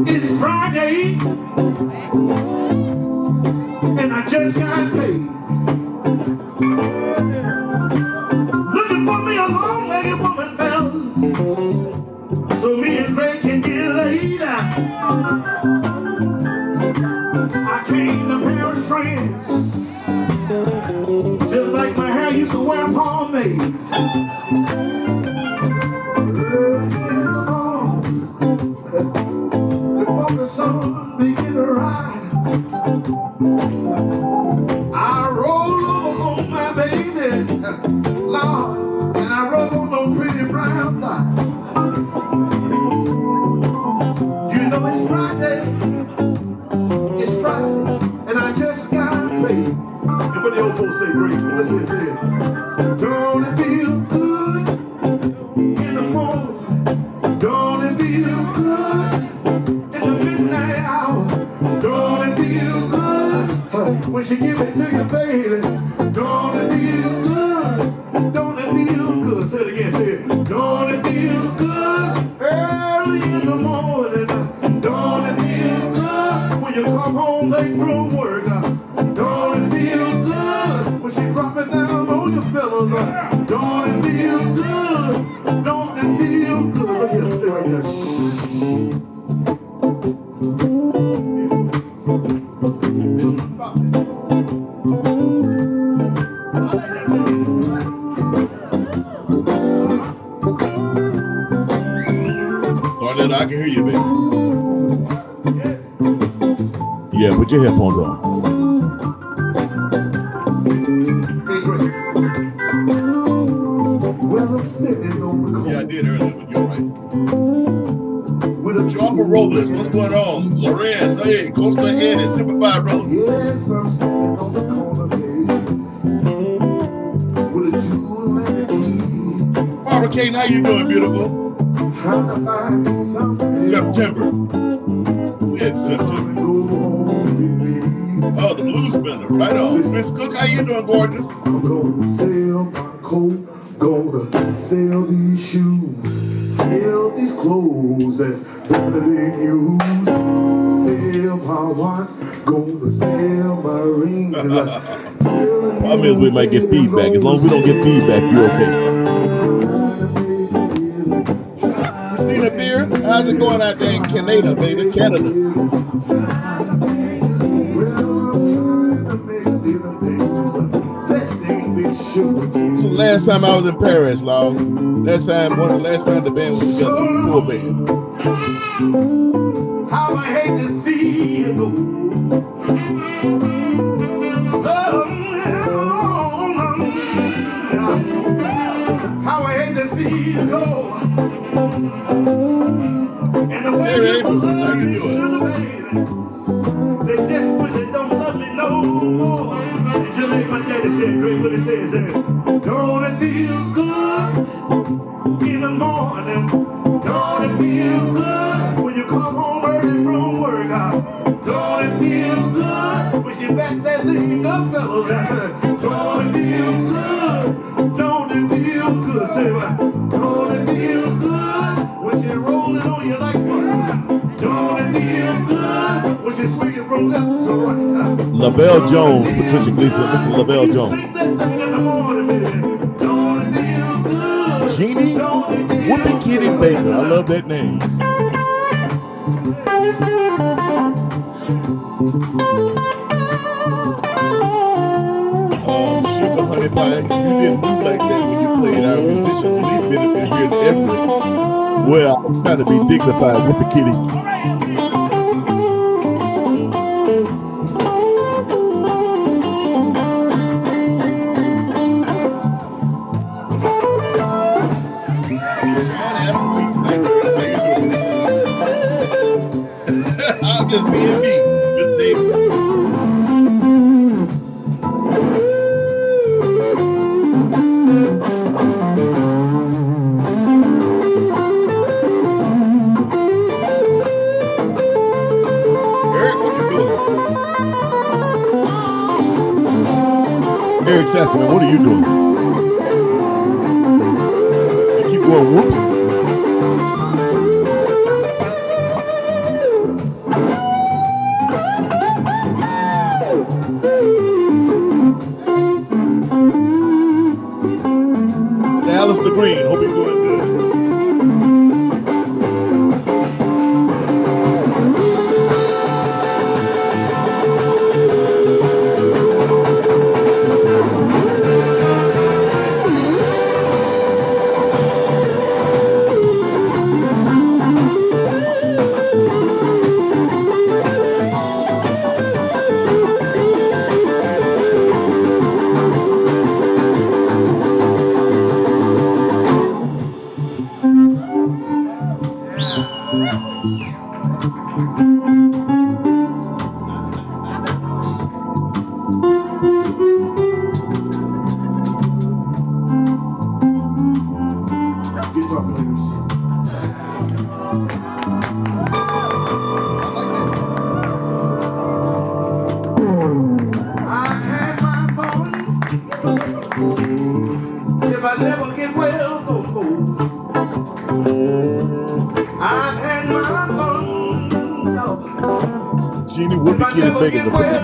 It's Friday, and I just got paid. Looking for me a long-legged woman, fellas, so me and Drake can get laid. I came to Paris, France, just like my hair used to wear pomade. The sun begin to rise, I roll over on my baby, Lord, and I roll on no pretty brown thigh. You know it's Friday, and I just got paid. And what the old folks say, great, let's say it. Don't it feel good in the morning? Don't it feel good? Don't it feel good when she give it to you, baby? Don't it feel good? Don't it feel good? Say it again, say it. Don't it feel good early in the morning? Don't it feel good when you come home late from work? Don't it feel good when she drop it down on your fellas? Don't it feel good? Don't it feel good? Look here, stay right there. Thornetta, I can hear you, baby. Yeah, put your headphones on. Well, I'm standing on the corner. Yeah, I did earlier, but you're right. Jumper Robles, what's going on? Lorenz, hey, Coastal Eddie, Simplified, brother. Yes, I'm standing on the corner, baby, with a jewel and a key. Barbara Kane, how you doing, beautiful? Trying to find something. September. We had September. Oh, the Blues Bender, right on. Miss Cook, how you doing, gorgeous? I'm gonna sell my coat, gonna sell these shoes, sell these clothes that's better used, sell my watch, gonna sell my ring. I mean, we might get feedback. As long as we don't get feedback, you're okay. Christina Beer, how's it going out there in Canada, baby? Canada. So last time I was in Paris, Lord. Last time the band was together, full band. How I hate to see you go. How I hate to see you go. And the way you're supposed to love me, sugar baby, they just really don't love me no more. And just like my daddy said, great what he says, don't it feel good in the morning? Don't it feel good when you come home early from work? Don't it feel good when you back that thing up, fellas? I said, don't it feel good? Don't it feel good? Say what? Don't it feel good when you roll it on you like butter? Don't it feel good when you swing it from left to right? LaBelle Jones, Patricia Gleason, Mr. LaBelle Jones. Jeannie Whoopie Kitty Baker. I love that name. Sugar Honey Pie, you didn't move like that when you played our musicians. We've been here in every. Well, I'm trying to be dignified with the kitty. I'm just being me, Miss Davis. Eric Sassaman, what are you doing? You keep going whoops. Mr. Alistair Green, hope you're doing good.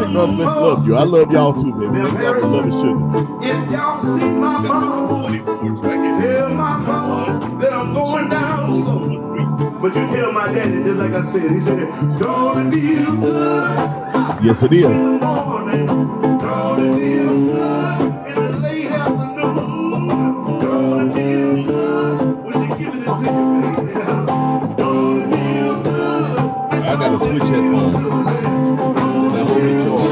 Northwest love you. I love y'all too, baby. Thank y'all for loving sugar. If y'all see my mom, tell my mom that I'm going down slow. But you tell my daddy, just like I said, he said, don't it feel good? Yes, it is. In the morning, don't it feel good? In the late afternoon, don't it feel good? When she giving it to you, baby, don't it feel good? I gotta switch headphones. I hold the charge.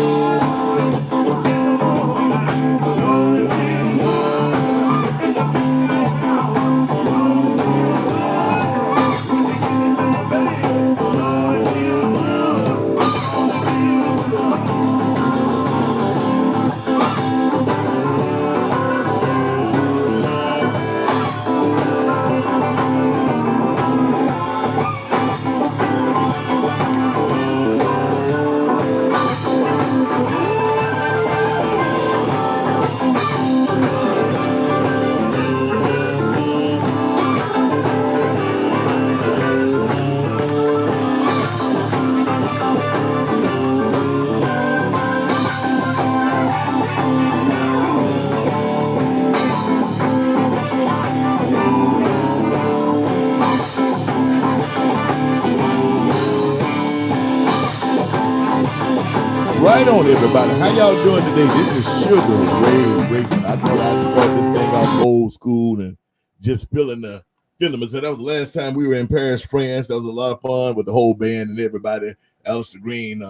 Right on, everybody. How y'all doing today? This is Sugar Ray. I thought I'd start this thing off old school and just feeling the feeling. So that was the last time we were in Paris, France. That was a lot of fun with the whole band and everybody. Alistair Green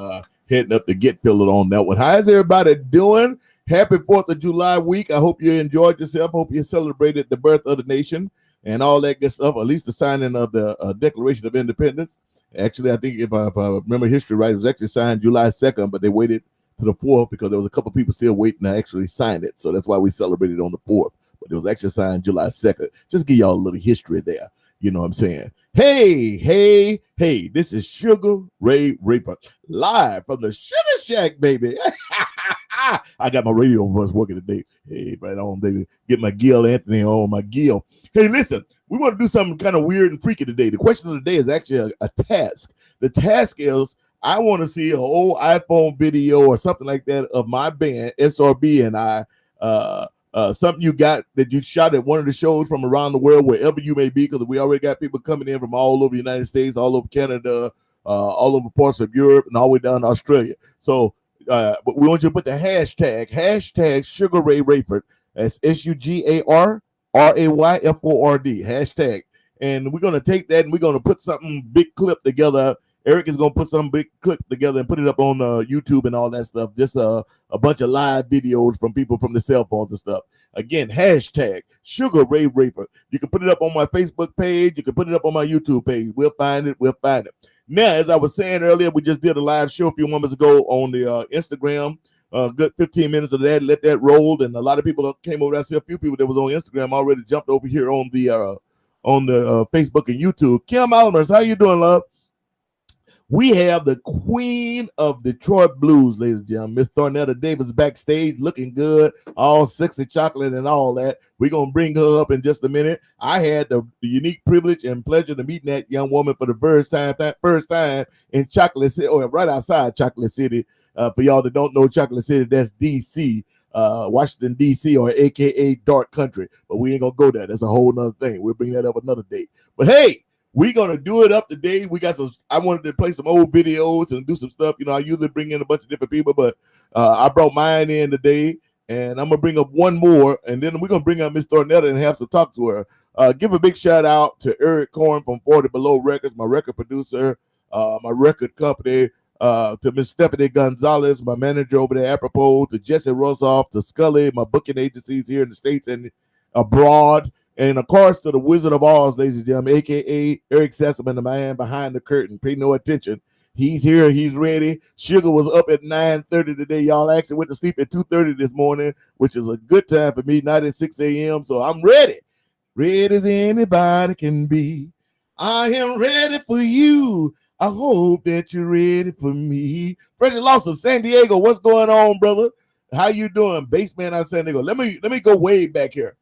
heading up to get feeling on that one. How's everybody doing? Happy 4th of July week. I hope you enjoyed yourself. Hope you celebrated the birth of the nation and all that good stuff, or at least the signing of the Declaration of Independence. Actually, I think if I remember history right, it was actually signed July 2nd, but they waited to the 4th because there was a couple people still waiting to actually sign it. So that's why we celebrated on the 4th. But it was actually signed July 2nd. Just give y'all a little history there. You know what I'm saying? Hey, this is Sugar Ray Raper, live from the Suga Shack, baby. I got my radio voice working today. Hey, right on, baby. Get my Gil Anthony on, my Gil. Hey, listen, we want to do something kind of weird and freaky today. The question of the day is actually a task. The task is I want to see an old iPhone video or something like that of my band, SRB, and I, something you got that you shot at one of the shows from around the world, wherever you may be, because we already got people coming in from all over the United States, all over Canada, all over parts of Europe, and all the way down to Australia. So but we want you to put the hashtag Sugar Ray Rayford. That's SUGARRAYFORD hashtag. And we're going to take that and we're going to put something big clip together. Eric is going to put some big clip together and put it up on YouTube and all that stuff. Just a bunch of live videos from people from the cell phones and stuff. Again, hashtag Sugar Ray Raper. You can put it up on my Facebook page. You can put it up on my YouTube page. We'll find it. Now, as I was saying earlier, we just did a live show a few moments ago on the Instagram. Good 15 minutes of that. Let that roll. And a lot of people came over. I see a few people that was on Instagram already jumped over here on the Facebook and YouTube. Kim Almers, how you doing, love? We have the queen of Detroit blues, ladies and gentlemen, Miss Thornetta Davis, backstage, looking good, all sexy chocolate and all that. We're going to bring her up in just a minute. I had the unique privilege and pleasure to meeting that young woman for the first time in Chocolate City, or right outside Chocolate City. For y'all that don't know Chocolate City, that's D.C., Washington, D.C., or a.k.a. Dark Country. But we ain't going to go there. That's a whole nother thing. We'll bring that up another day. But hey, we're going to do it up today. We got some, I wanted to play some old videos and do some stuff. You know, I usually bring in a bunch of different people, but I brought mine in today, and I'm going to bring up one more, and then we're going to bring up Miss Thornetta and have some talk to her. Give a big shout out to Eric Korn from 40 Below Records, my record producer, my record company, to Miss Stephanie Gonzalez, my manager over there, apropos, to Jesse Rosoff, to Scully, my booking agencies here in the States and abroad. And of course, to the Wizard of Oz, ladies and gentlemen, aka Eric Sassaman, the man behind the curtain. Pay no attention. He's here. He's ready. Sugar was up at 9:30 today. Y'all actually went to sleep at 2:30 this morning, which is a good time for me, not at 6 a.m. So I'm ready. Ready as anybody can be. I am ready for you. I hope that you're ready for me. Freddie Lawson, San Diego. What's going on, brother? How you doing? Bassman out of San Diego. Let me go way back here.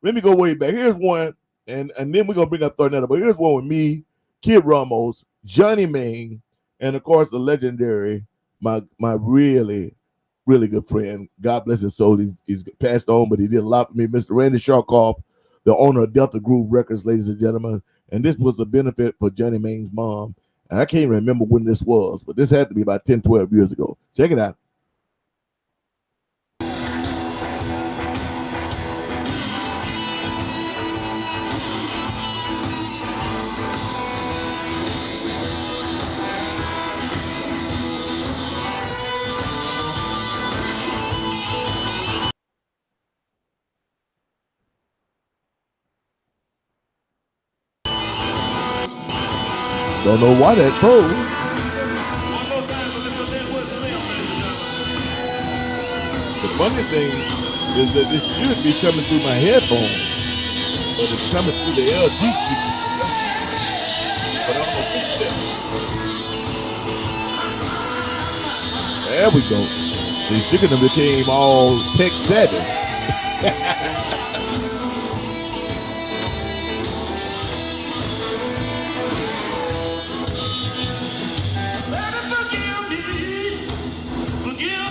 Let me go way back. Here's one, and then we're going to bring up Thornetta, but here's one with me, Kid Ramos, Johnny Main, and, of course, the legendary, my really, really good friend. God bless his soul. He's passed on, but he did a lot for me. Mr. Randy Sharkoff, the owner of Delta Groove Records, ladies and gentlemen. And this was a benefit for Johnny Main's mom. And I can't remember when this was, but this had to be about 10, 12 years ago. Check it out. Don't know why that froze. The funny thing is that this should be coming through my headphones, but it's coming through the LG speaker. But I'm gonna fix that. There we go. The Sugar them became all tech savvy.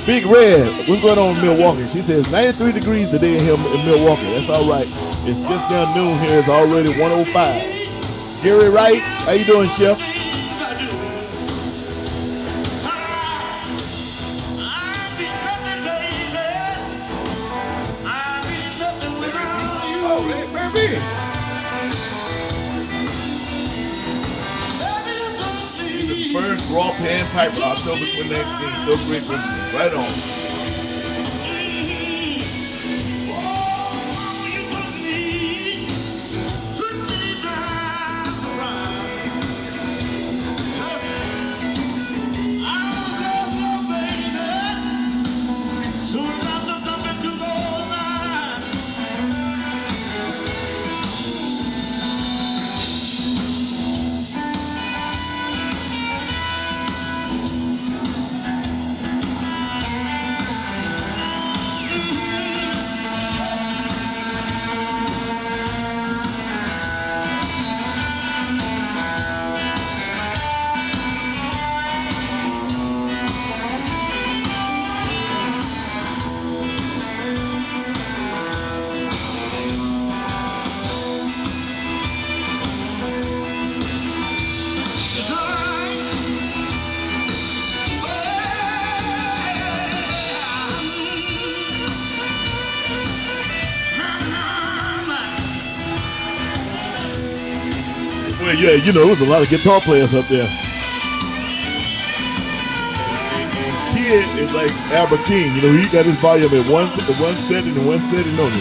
Big Red, what's going on in Milwaukee? She says 93 degrees today in Milwaukee. That's all right. It's just down noon here. It's already 105. Gary Wright, how you doing, Chef? First raw pan piper, October 2019. So grateful. Right on. Well, yeah, you know, there was a lot of guitar players up there. And Kid is like Albert King. You know, he got his volume at one setting and one setting only.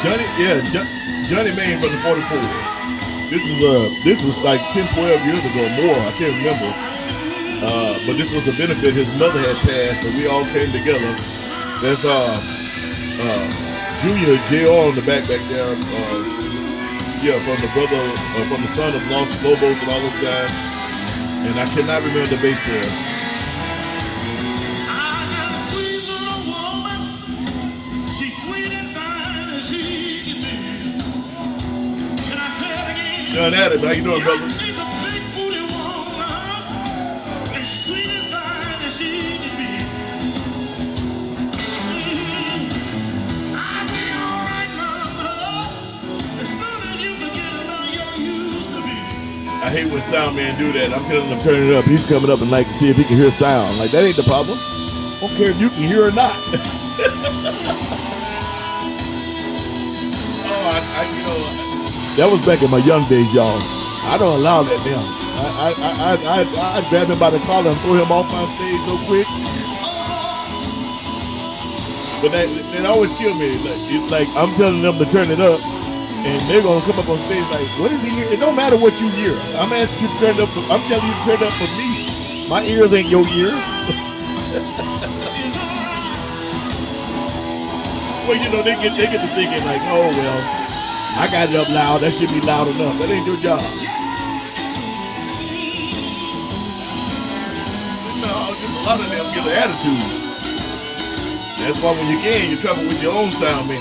Johnny Main from the 44. This was like 10, 12 years ago, more. I can't remember. But this was a benefit. His mother had passed, and we all came together. There's Junior JR on the back there. From the brother, from the son of Los Lobos and all those guys. And I cannot remember the bass player. Sean Adams, how you doing, brother? I hate when sound man do that. I'm telling him turn it up. He's coming up and like to see if he can hear sound. Like, that ain't the problem. I don't care if you can hear or not. That was back in my young days, y'all. I don't allow that now. I grab him by the collar and throw him off my stage so quick. But that always kills me. Like I'm telling them to turn it up, and they're gonna come up on stage like, "What is he hearing?" It don't matter what you hear. I'm asking you to turn it up. I'm telling you to turn it up for me. My ears ain't your ears. Well, they get to thinking like, "Oh well, I got it up loud. That should be loud enough." That ain't your job. No, just a lot of them get an attitude. That's why when you can, you travel with your own sound man.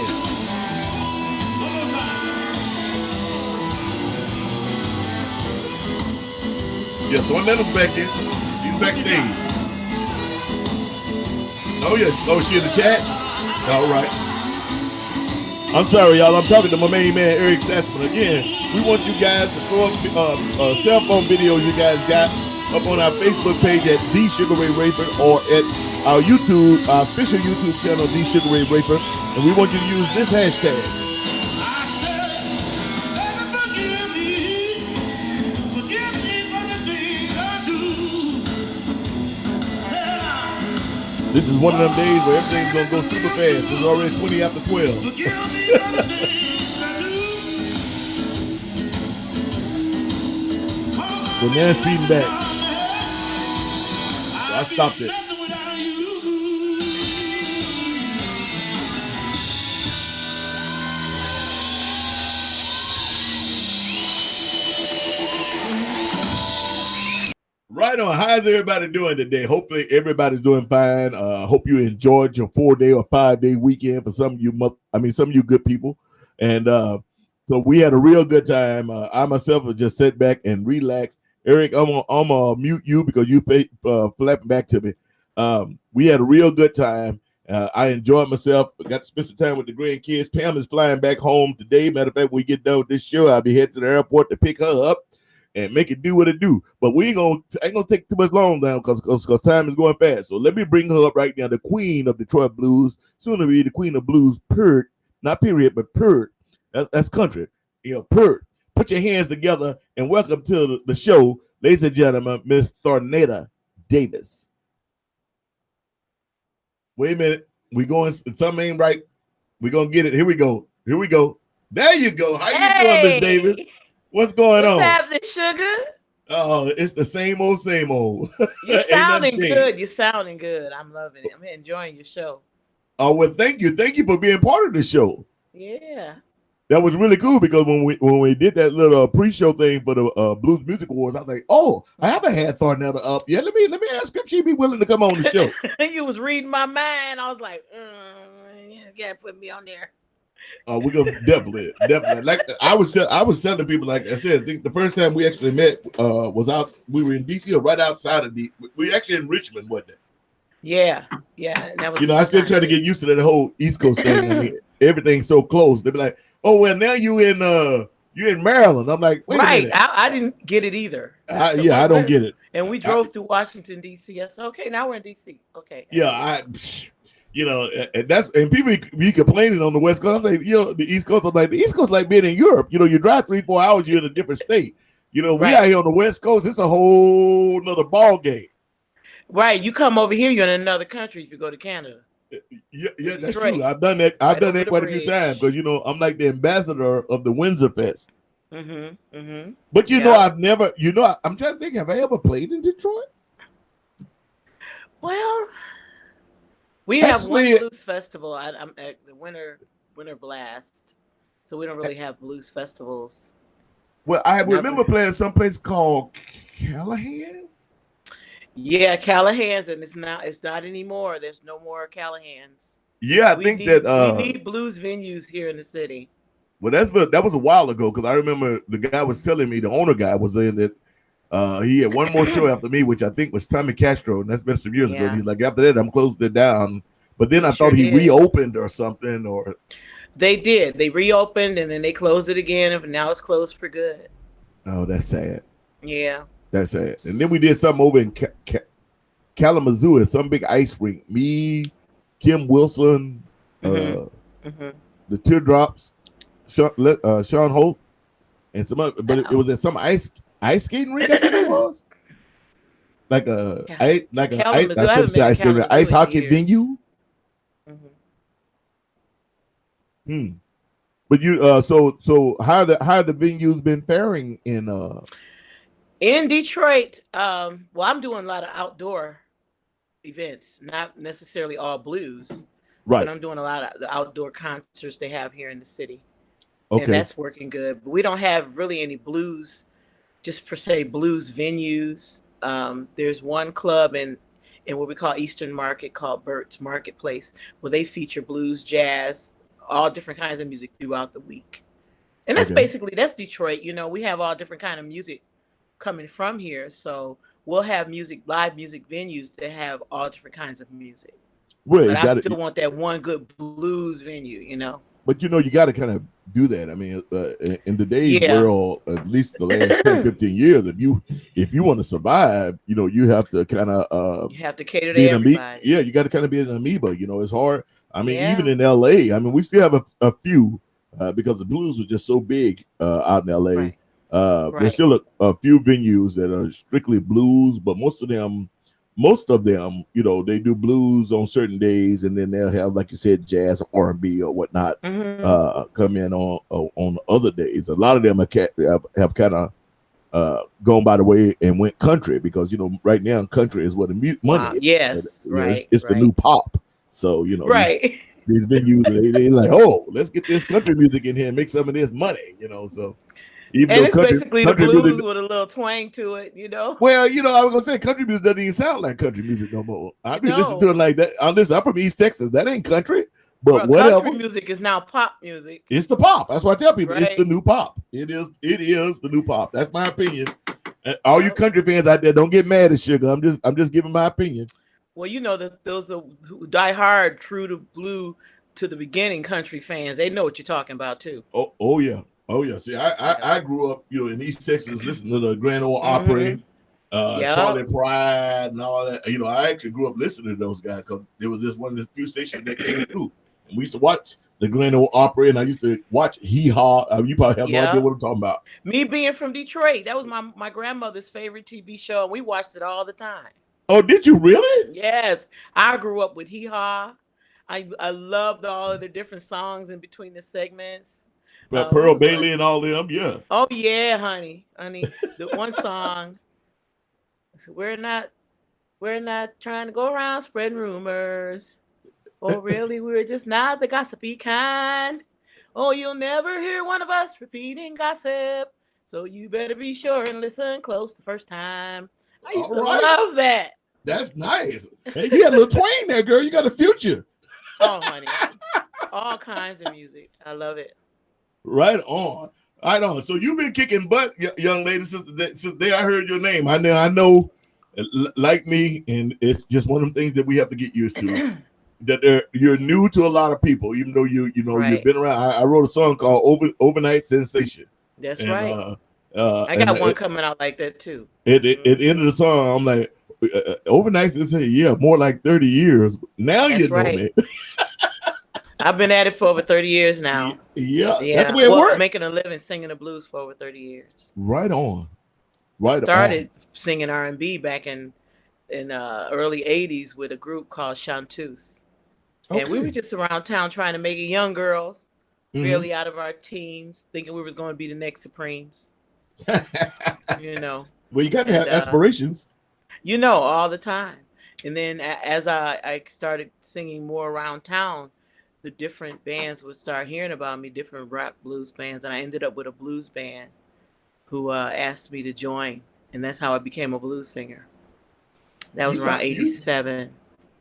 Yeah, Thornetta's back here. She's backstage. Oh yeah. Oh, she in the chat? All right. I'm sorry, y'all. I'm talking to my main man, Eric Sassman. Again, we want you guys to throw up cell phone videos you guys got up on our Facebook page at The Sugar Ray Raper or at our YouTube, our official YouTube channel, The Sugar Ray Raper. And we want you to use this hashtag. This is one of them days where everything's going to go super fast. It's already 20 after 12. So now it's feeding back. So I stopped it. Right on. How's everybody doing today? Hopefully everybody's doing fine. Hope you enjoyed your 4-day or 5-day weekend for some of you. Some of you good people. And so we had a real good time. I myself will just sit back and relax. Eric, I'm gonna mute you because you flapping back to me. We had a real good time. I enjoyed myself. Got to spend some time with the grandkids. Pam is flying back home today. Matter of fact, when we get done with this show, I'll be heading to the airport to pick her up and make it do what it do. But ain't gonna take too much long now because time is going fast. So let me bring her up right now, the queen of Detroit blues, soon to be the queen of blues, pert, not period, but pert. That's country, pert. Put your hands together and welcome to the show, ladies and gentlemen, Miss Thornetta Davis. Wait a minute, something ain't right. We're gonna get it. Here we go. There you go. How you doing, Miss Davis? What's going on? What's happening, Sugar? Oh, it's the same old, same old. You're sounding good. You're sounding good. I'm loving it. I'm enjoying your show. Oh, well, thank you. Thank you for being part of the show. Yeah. That was really cool because when we did that little pre-show thing for the Blues Music Awards, I was like, oh, I haven't had Thornetta up yet. Let me ask if she'd be willing to come on the show. You was reading my mind. I was like, you gotta put me on there. Oh, we're gonna definitely. Like I was telling people, like I said, I think the first time we actually met was out. We were in DC or right outside of we were actually in Richmond, wasn't it? Yeah. That was I still trying to get used to that whole East Coast thing. I mean, everything's so close. They be like, "Oh well, now you're in Maryland." I'm like, "Wait a minute." I didn't get it either. I don't get it. And we drove through Washington D.C. I said, "Okay, now we're in D.C." Okay. Yeah, and people be complaining on the West Coast. I say, the East Coast. I'm like, the East Coast like being in Europe. You drive 3-4 hours, you're in a different state. We out here on the West Coast. It's a whole nother ball game. Right. You come over here, you're in another country if you go to Canada. Yeah, that's Detroit, true. I've done that. I've right done over that the quite a few times bridge. because I'm like the ambassador of the Windsor Fest. Mm-hmm. Mm-hmm. But Yep. I've never. I'm trying to think. Have I ever played in Detroit? Well, we have one Actually, blues festival. I'm at the Winter Blast, so we don't really have blues festivals. well, I Never. remember playing someplace called Callahan's. Yeah, Callahan's, and it's not anymore. There's no more Callahan's. Yeah, I We think that. need we need blues venues here in the city. Well, that was a while ago because I remember the guy was telling me the owner guy was saying that he had one more show after me, which I think was Tommy Castro, and that's been some years ago. And Yeah, he's like, after that, I'm closing it down. But then he I thought sure he did. reopened or something, or They did. They reopened and then they closed it again, and now it's closed for good. oh, that's sad. Yeah. That's sad. And then we did something over in Kalamazoo at some big ice rink. Me, Kim Wilson, Mhm. uh, Mhm. the Teardrops, Sean Holt, and some other, but it Wow. was at some ice skating rink. I think it was like Yeah. I Kalamazoo. I shouldn't haven't say been to ice skating rink, Kalamazoo ice in hockey years. venue. Mhm. Hmm. But so how the venues been faring in In Detroit, well, I'm doing a lot of outdoor events, not necessarily all blues, but right? I'm doing a lot of the outdoor concerts they have here in the city, and Okay, that's working good. But we don't have really any blues, just per se blues venues. There's one club in what we call Eastern Market called Burt's Marketplace, where they feature blues, jazz, all different kinds of music throughout the week. And okay. that's Detroit. We have all different kind of music coming from here, so we'll have live music venues that have all different kinds of music. Well, But you I got still it. want that one good blues venue. But you got to kind of do that. I mean, in today's Yeah. world, at least the last 10, 15 years, if you want to survive, you have to kind of You have to cater to be an amoeba. everybody. Yeah, you got to kind of be an amoeba. It's hard. I mean, even Yeah. in LA, I mean, we still have a few because the blues are just so big out in LA. Right. There's Right. still a few venues that are strictly blues, but most of them, they do blues on certain days, and then they'll have, like you said, jazz, R&B, or whatnot, Hmm. come in on other days. A lot of them have kind of gone by the way and went country because right now country is what the money Wow. is. Yes. Right. It's the Right. new pop. So Right. these venues they like, oh, let's get this country music in here and make some of this money. So even And though it's basically the country music. blues with a little twang to it. Well, I was gonna say country music doesn't even sound like country music no more. I be listening to No. it like that. I'm from East Texas. That ain't country, but Well, country whatever. music is now pop music. It's the pop. That's why I tell people it's the Right. new pop. It is. It is the new pop. That's my opinion. And all you Yep. country fans out there, don't get mad at Sugar. I'm just giving my opinion. Well, that those are who die hard, true to blue to the beginning country fans. They know what you're talking about too. Oh yeah. Oh yeah. See, I Yeah. grew up, in East Texas, listening to the Grand Ole Mm-hmm. Opry, Yep. Charlie Pride, and all that. I actually grew up listening to those guys because there was just one of the few stations that came through. And we used to watch the Grand Ole Opry, and I used to watch Hee Haw. You probably have no idea Yep. what I'm talking about. Me being from Detroit, that was my grandmother's favorite TV show, and we watched it all the time. Oh, did you really? Yes, I grew up with Hee Haw. I loved all of the different songs in between the segments. What Pearl was one? Bailey and all them. Yeah. Oh yeah, honey. The one song. We're not trying to go around spreading rumors. Oh really, we're just not the gossipy kind. Oh, you'll never hear one of us repeating gossip. So you better be sure and listen close the first time. I used All to right. love that. That's nice. Hey, you had a little twang there, girl. You got a future. Oh, honey. All kinds of music. I love it. Right on. Right on. So you've been kicking butt, young lady, since the day I heard your name. I know, like me, and it's just one of them things that we have to get used to. That you're new to a lot of people, even though you've Right. been around. I wrote a song called Overnight Sensation, That's and right. I and got one coming out like that too. at the end Hmm. of the song, I'm like, Overnight Sensation, yeah, more like 30 years. Now you That's know right. me. I've been at it for over 30 years now. Yeah, that's the Yeah. way it Well, works. making a living singing the blues for over 30 years. Right on. Right on. Started singing R&B back in early 80s with a group called Chanteuse. And we were Okay. just around town trying to make it, young girls, Hmm. barely out of our teens, thinking we were going to be the next Supremes, you know. Well, you got to And have aspirations. all the time. And then as I started singing more around town, the different bands would start hearing about me, different rock blues bands, and I ended up with a blues band who asked me to join, and that's how I became a blues singer. That was You around sound '87.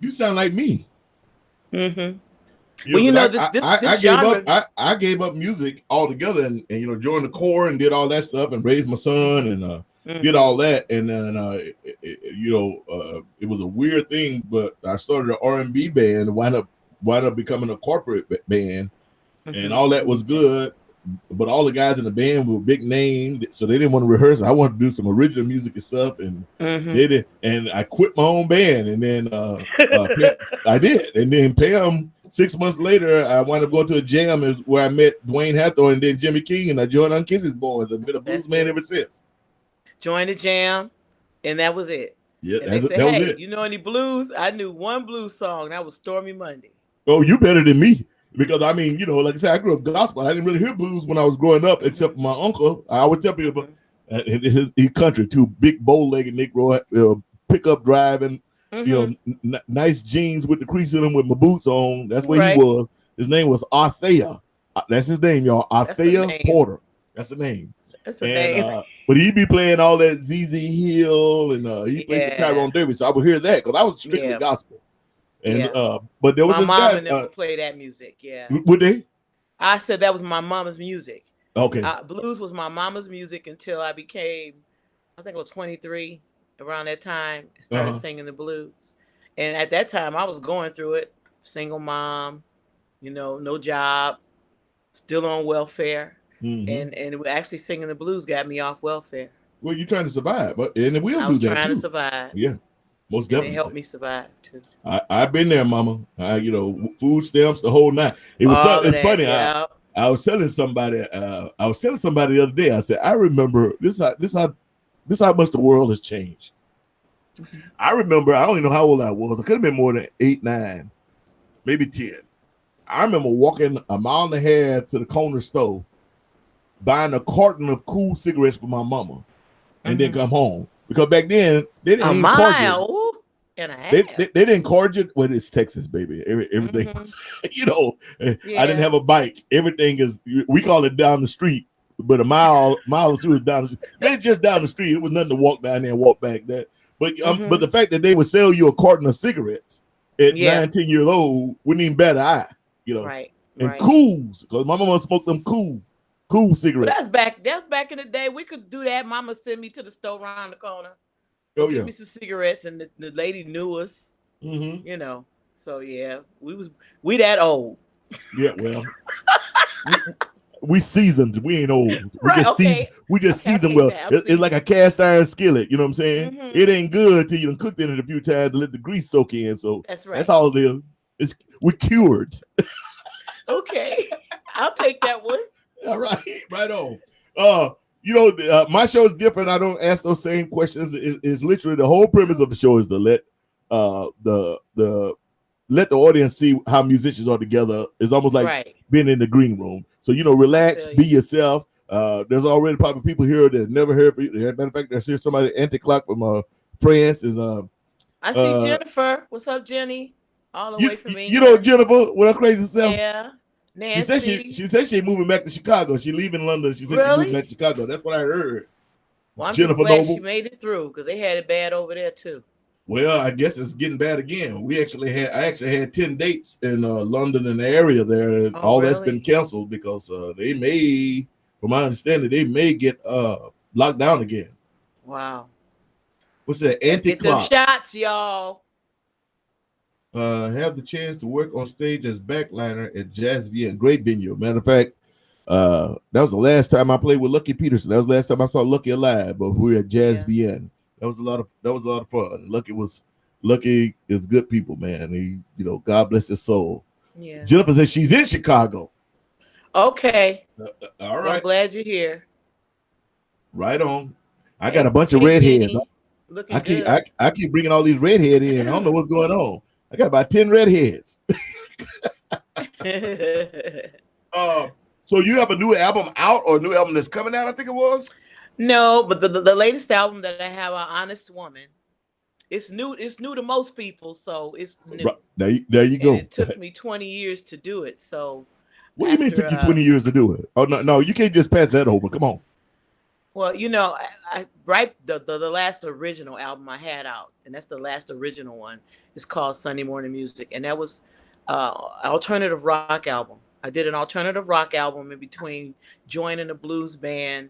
you sound like me. Mm-hmm. You Well, know, because this I gave up genre. I gave up music altogether and joined the choir and did all that stuff and raised my son and did all Mm-hmm. that and then it was a weird thing, but I started an R&B band and wound up becoming a corporate band and all that Mm-hmm. was good. But all the guys in the band were big names, so they didn't want to rehearse. I wanted to do some original music and stuff, and Mm-hmm. they did. And I quit my own band, and then I did. And then Pam, 6 months later, I wound up going to a jam where I met Dwayne Hathaway and then Jimmy King, and I joined on Kiss's Boys. I've been a blues That's man it. ever since. Joined the jam, and that was it. Yeah, And they said, that was "Hey, it. you know any blues?" I knew one blues song. That was "Stormy Monday." Oh, you better than me. Because I mean, like I said, I grew up gospel. I didn't really hear blues when I was growing up, except Mm-hmm. for my uncle. I always tell people, Mm-hmm. he country too, big bow-legged Negro, pickup driving, Mm-hmm. nice jeans with the crease in them with my boots on. That's where he Right. was. His name was Arthea. That's his name, y'all. That's a Arthea name. Porter. That's the name. That's a And name. but he be playing all that ZZ Hill and he played some Yeah. Tyrone Davis. So I would hear that because I was strictly Yeah. gospel. And Yeah. but there was My this mom guy. and them would play that music. Yeah. Would they? I said that was my mama's music. Okay. Blues was my mama's music until I became, I think I was 23. Around that time, I started Uh-huh. singing the blues. And at that time, I was going through it. Single mom, no job, still on welfare. Mm-hmm. And actually singing the blues got me off welfare. Well, you're trying to survive, and it will I do was that trying to too. survive, Yeah, most and it helped definitely. me survive too. I've been there, Mama. Food stamps, the whole night. All of It's that, funny. yeah. I was telling somebody. I was telling somebody the other day. I said I remember this how much the world has changed. Mm-hmm. I remember. I don't even know how old I was. I could have been more than 8, 9, maybe 10. I remember walking a mile and a half to the corner store, buying a carton of cool cigarettes for my mama, and then Mm-hmm. come home. Because back then they A didn't card you. mile and a They, half. they, they didn't card you. Well, it's Texas, baby. Everything Mm-hmm. was, I didn't Yeah. have a bike. Everything is, we call it down the street, but a mile or two is down the street. Man, it's just down the street. It was nothing to walk down there and walk back there. But Mm-hmm. the fact that they would sell you a carton of cigarettes at Yeah. 9, 10 years old wouldn't even bat an eye, Right. and Right. cools, because my mama smoked them cool Well, cigarettes. that's back in the day. We could do that. Mama send me to the store around the corner. Go Oh get yeah. me some cigarettes, and the lady knew us. Mm-hmm. So yeah, we that old. Yeah, well, we seasoned. We ain't old. We Right. just seasoned. Okay. We just Okay. I'll seasoned take well. that. I'm It's like a seasoned. cast iron skillet. You know what I'm saying? It Mm-hmm. ain't good till you done cooked in it a few times to let the grease soak in. So That's that's right. all it is. We're cured. Okay. I'll take that one. All right, right on. My show is different. I don't ask those same questions. It's literally the whole premise of the show is to let the let the audience see how musicians are together. It's almost like Right. being in the green room. So I relax, feel be you. yourself. There's already probably people here that never heard. As a matter of fact, there's here somebody anti-clock from France is I see uh Jennifer. What's up, Jenny? All the you way from you know England. Jennifer with her crazy self. Yeah. She said she Nancy. she said she's moving back to Chicago. She leaving London. She said she's moving back Really? to Chicago. That's what I heard. Well, I'm just Jennifer glad she Noble. made it through because they had it bad over there too. Well, I guess it's getting bad again. I actually had 10 dates in London and the area there, and Oh, all that's been really? canceled because they may, from my understanding, they may get locked down again. Wow. What's that? Better get them Anti-clock. shots, y'all. Have the chance to work on stage as backliner at Jazz VN. Great venue. Matter of fact, that was the last time I played with Lucky Peterson. That was the last time I saw Lucky alive, but we were at Jazz Yeah. VN. That was a lot of fun. Lucky is good people, man. He, God bless his soul. Yeah. Jennifer says she's in Chicago. Okay. All Well, I'm right. glad you're here. Right on. I got a Hey, bunch of hey, redheads. Jenny. I Looking keep good. I keep bringing all these redheads in. I don't know what's going on. I got about 10 redheads. Uh, so you have a new album out or a new album that's coming out? I think it was. No, but the latest album that I have, Honest Woman, it's new. It's new to most people, so it's Right new. there you And go. it took me 20 years to do it. So What do you mean it after took you 20 years to do it? Oh no, you can't just pass that over. Come on. well, I right the last original album I had out, and that's the last original one. It's called Sunday Morning Music, and that was alternative rock album. I did an alternative rock album in between joining a blues band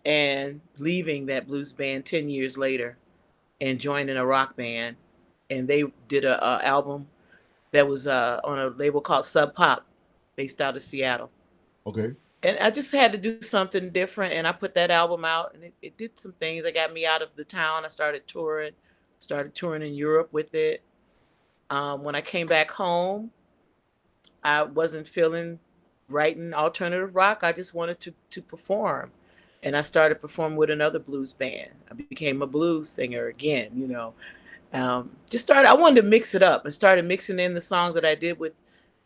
and leaving that blues band 10 years later and joining a rock band, and they did a album that was on a label called Sub Pop, based out of Seattle. Okay. And I just had to do something different, and I put that album out, and it did some things that got me out of the town. I started touring in Europe with it. When I came back home, I wasn't feeling writing alternative rock. I just wanted to perform, and I started performing with another blues band. I became a blues singer again. Just started. I wanted to mix it up and started mixing in the songs that I did with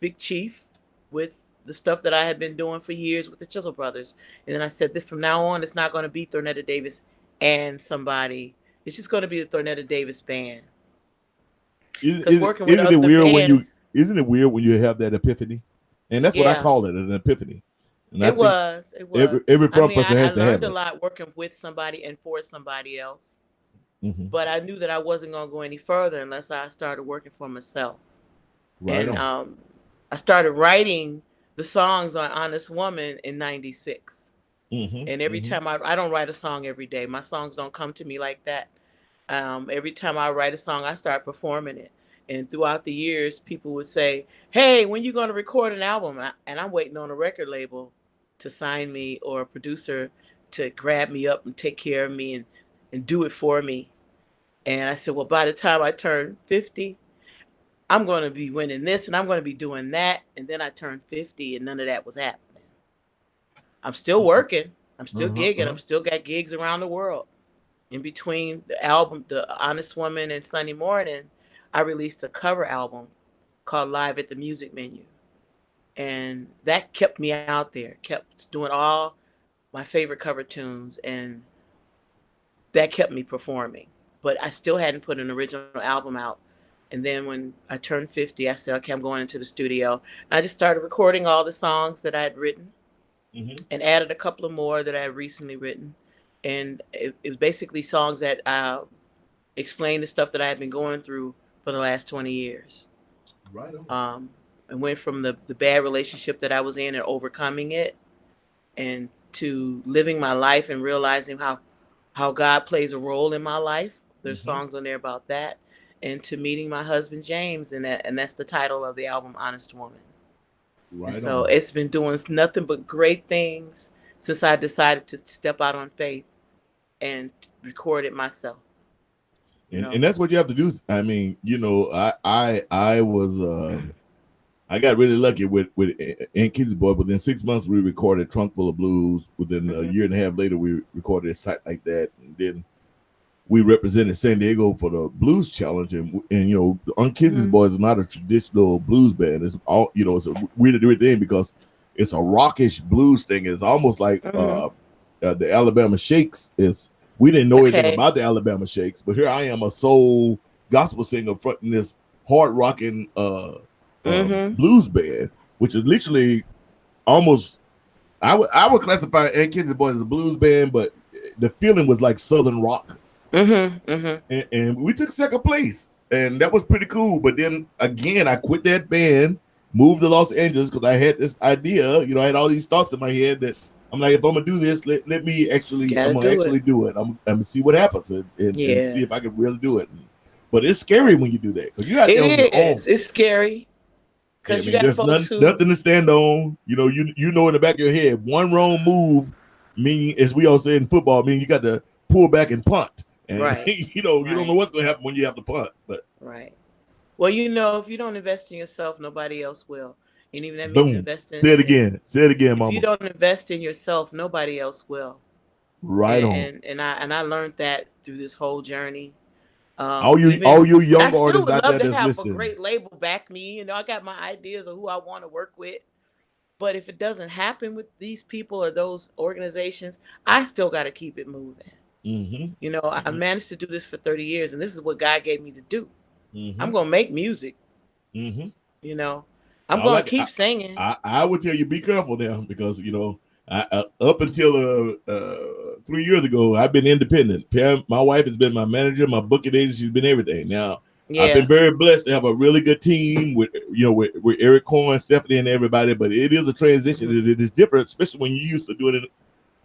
Big Chief, with the stuff that I had been doing for years with the Chisel Brothers. And then I said, this from now on, it's not going to be Thornetta Davis and somebody. It's just going to be the Thornetta Davis band. Because working with Isn't it other weird when you bands, have that epiphany? And that's what I yeah, call it, an epiphany. And I it think was. It was. every I front mean, person I has to learned have a it. lot working with somebody and for somebody else. Hmm. But I knew that I wasn't going to go any further unless I started working for myself. Right And on. I started writing the songs on Honest Woman in '96. Hmm. And every Hmm. time I don't write a song every day. My songs don't come to me like that. Every time I write a song, I start performing it. And throughout the years, people would say, "Hey, when you going to record an album?" And I'm waiting on a record label to sign me or a producer to grab me up and take care of me and do it for me. And I said, well, by the time I turn 50, I'm going to be winning this and I'm going to be doing that. And then I turned 50 and none of that was happening. I'm still working. I'm still Uh-huh, gigging. uh-huh. I'm still got gigs around the world. In between the album, The Honest Woman and Sunday Morning, I released a cover album called Live at the Music Menu. And that kept me out there, kept doing all my favorite cover tunes. And that kept me performing. But I still hadn't put an original album out. And then when I turned 50, I said, okay, I'm going into the studio. I just started recording all the songs that I had written Hmm. and added a couple of more that I had recently written. And it was basically songs that explain the stuff that I had been going through for the last 20 years. Right on. Um, I went from the bad relationship that I was in and overcoming it and to living my life and realizing how God plays a role in my life. There's Hmm. songs on there about that, and to meeting my husband James, and that's the title of the album, Honest Woman. And Right so on. it's been doing nothing but great things since I decided to step out on faith and record it myself. You And know. that's what you have to do. I mean, I was I got really lucky with Aunt Kizzy's Boy. Within 6 months, we recorded Trunk Full of Blues. Within a Mhm. year and a half later, we recorded It's Tight Like That. And then we represented San Diego for the Blues Challenge. And Aunt Kizzy's Mhm. Boys is not a traditional blues band. It's all, it's a really weird thing because it's a rockish blues thing. It's almost like Mhm. the Alabama Shakes. We didn't know anything Okay. about the Alabama Shakes, but here I am, a soul gospel singer fronting this hard rocking Mhm. blues band, which is literally almost I would classify Aunt Kizzy's Boys as a blues band, but the feeling was like Southern rock, Mhm. Mhm. and we took second place, and that was pretty cool. But then again, I quit that band, moved to Los Angeles because I had this idea. I had all these thoughts in my head that I'm like, if I'm gonna do this, let me actually, I'm Gotta gonna do actually it. do it. I'm gonna see what happens and see Yeah. if I can really do it. But it's scary when you do that because you're out there on your It own. is. It's scary I because you mean, got there's folks who. nothing to stand on. You know in the back of your head, one wrong move, meaning as we all say in football, meaning you got to pull back and punt. And Right. you don't know Right. what's going to happen when you have to punt. But Right. Well, if you don't invest in yourself, nobody else will. And even that means boom, investing say it in again, say it again, if you Mama. don't invest in yourself, nobody else will. Right And on. and, and I learned that through this whole journey. All Even you I young still artists would out love there to that's have a listening. great label back me. I got my ideas of who I want to work with. But if it doesn't happen with these people or those organizations, I still got to keep it moving. Mm-hmm. I managed to do this for 30 years, and this is what God gave me to do. Mm-hmm. I'm going to make music, Mm-hmm. you know. I'm I going to like. keep singing. I would tell you be careful now because up until 3 years ago I've been independent. Pam, my wife has been my manager, my booking agent. She's been everything. Now I've been Yeah. very blessed to have a really good team with with Eric Cohen, Stephanie, and everybody. But it is a transition. Hmm. It is different, especially when you used to doing it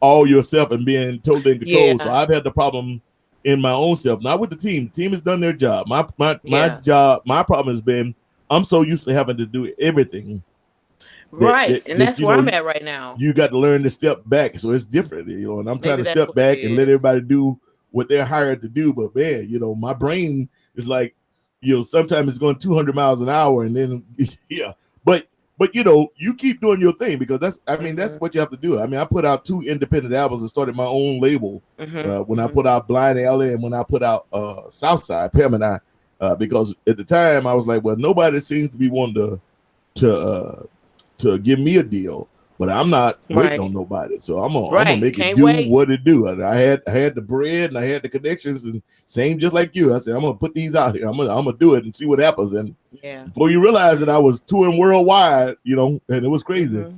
all yourself and being totally in control. So Yeah. I've had the problem in my own self, not with the team. The team has done their job. My Yeah. job, my problem has been I'm so used to having to do everything that Right. that, And that that's you where know I'm you, at right now. you got to learn to step back. So it's different, and I'm trying Maybe to that's step what it back and let is. everybody do what they're hired to do. But man, my brain is like, sometimes it's going 200 miles an hour, and then yeah, but you keep doing your thing because that's Hmm. what you have to do. I mean, I put out 2 independent albums and started my own label Hmm. when I Hmm. put out Blind Alley and when I put out Southside, Pam and I, because at the time I was like, well, nobody seems to be wanting to to give me a deal, but I'm not waiting Right. on nobody. So I'm gonna Right. make it Can't do wait. what it do. And I had the bread and I had the connections and same just like you. I said I'm gonna put these out here. I'm gonna do it and see what happens. And Yeah. before you realize it, I was touring worldwide, and it was crazy. Hmm.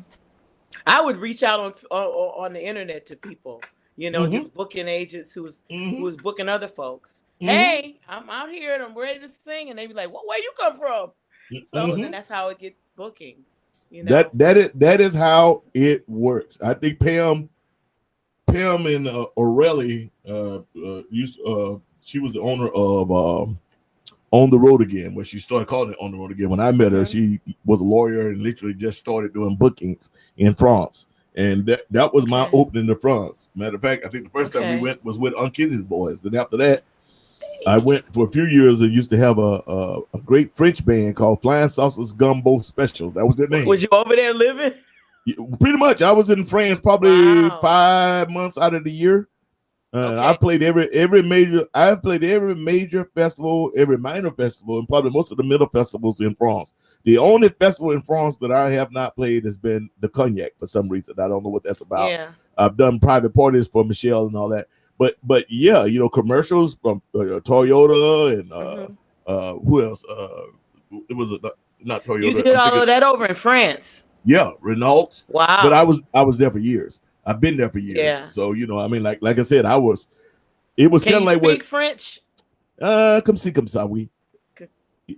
I would reach out on the internet to people, Mm-hmm. just booking agents who Mm-hmm. was booking other folks. Mm-hmm. Hey, I'm out here and I'm ready to sing, and they be like, "Well, where you come from?" So then Mm-hmm. that's how it get bookings. You That know. that is that is how it works. I think Pam and O'Reilly she was the owner of On the Road Again, where she started calling it On the Road Again. When I met her, Hmm. she was a lawyer and literally just started doing bookings in France. And that was my Okay. opening to France. Matter of fact, I think the first time we Okay. went was with Unc Kitty's boys. Then after that, I went for a few years and used to have a great French band called Flying Saucers Gumbo Special. That was their name. Was you over there living? Pretty much, I was in France probably Wow. 5 months out of the year. Okay. I've played every major festival, every minor festival, and probably most of the middle festivals in France. The only festival in France that I have not played has been the Cognac for some reason. I don't know what that's about. Yeah. I've done private parties for Michelle and all that. But yeah, commercials from Toyota and Hmm. who else? It was not You Toyota. did I'm all thinking, of that over in France. yeah, Renault. But I Wow. was I was there for years. I've been there for years. Yeah. So I mean, like I said, I was. It was Can kind of you like what speak French? come see, come saw we. Just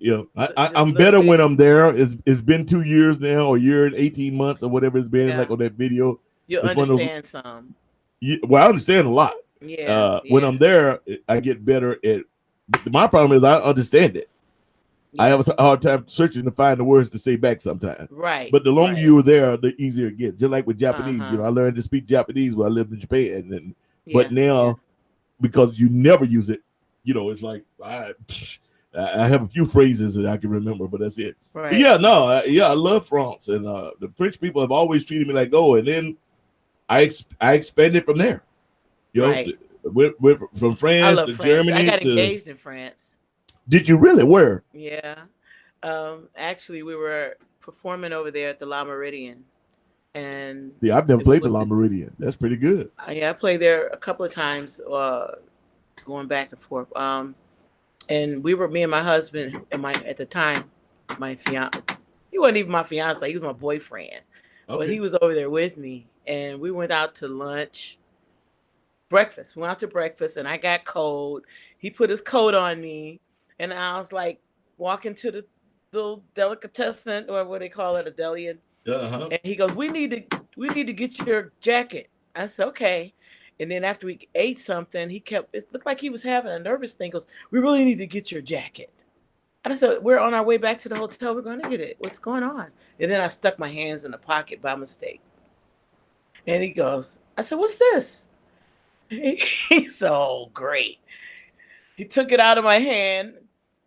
a I'm little better when bit. I'm there. It's been 2 years now, or a year and 18 months, or whatever it's been. Like Yeah. on that video, You it's one of those. understand some. Well, I understand a lot. Yeah. When I'm Yeah. there, I get better at. But my problem is I understand it. I Yeah. have a hard time searching to find the words to say back sometimes. Right. But the longer Right. you're there, the easier it gets. Just like with Uh Japanese, huh. I learned to speak Japanese when I lived in Japan, but Yeah. Yeah. now because you never use it, it's like I have a few phrases that I can remember, but that's it. But Right. yeah, no, I love France, and the French people have always treated me like go, and then I expanded from there. You know, Right. went from I France love to France. I Germany got to. engaged in France. Did you really? Where? Yeah. Actually, we were performing over there at the La Meridian, and See, I've never it was played the with La Meridian. That's pretty good. yeah, I played there a couple of times, going back and forth. And we were me and my husband and my at the time my fiance. He wasn't even my fiance. He was my boyfriend, but he Okay. was over there with me, and we went out to lunch, breakfast. We went out to breakfast, and I got cold. He put his coat on me, and I was like walking to the little delicatessen or what they call it, a deli, Uh-huh. and he goes, "We need to get your jacket." I said, "Okay." And then after we ate something, he kept. It looked like he was having a nervous thing. He goes, "We really need to get your jacket." And I said, "We're on our way back to the hotel. We're going to get it. What's going on?" And then I stuck my hands in the pocket by mistake. And he goes, I said, "What's this?" He's so great. He took it out of my hand,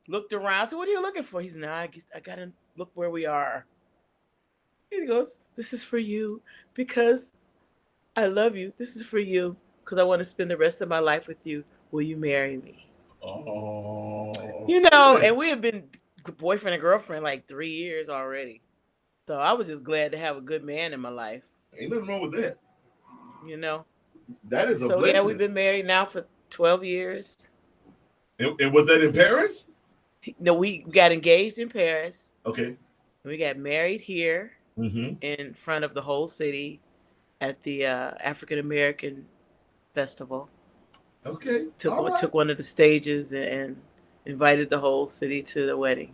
looked around. I said, "What are you looking for?" He's, "No, I gotta look where we are." He goes, "This is for you because I love you. This is for you because I want to spend the rest of my life with you. Will you marry me?" Oh, You know, okay. and we had been boyfriend and girlfriend like 3 years already. So I was just glad to have a good man in my life, Ain't nothing wrong with that. you know. That is And a so yeah, we've blessing. been married now for 12 years. And was that in Paris? No, we got engaged in Paris. Okay. We got married here Mm-hmm. in front of the whole city at the African American festival. Okay. Took All right. took one of the stages and invited the whole city to the wedding.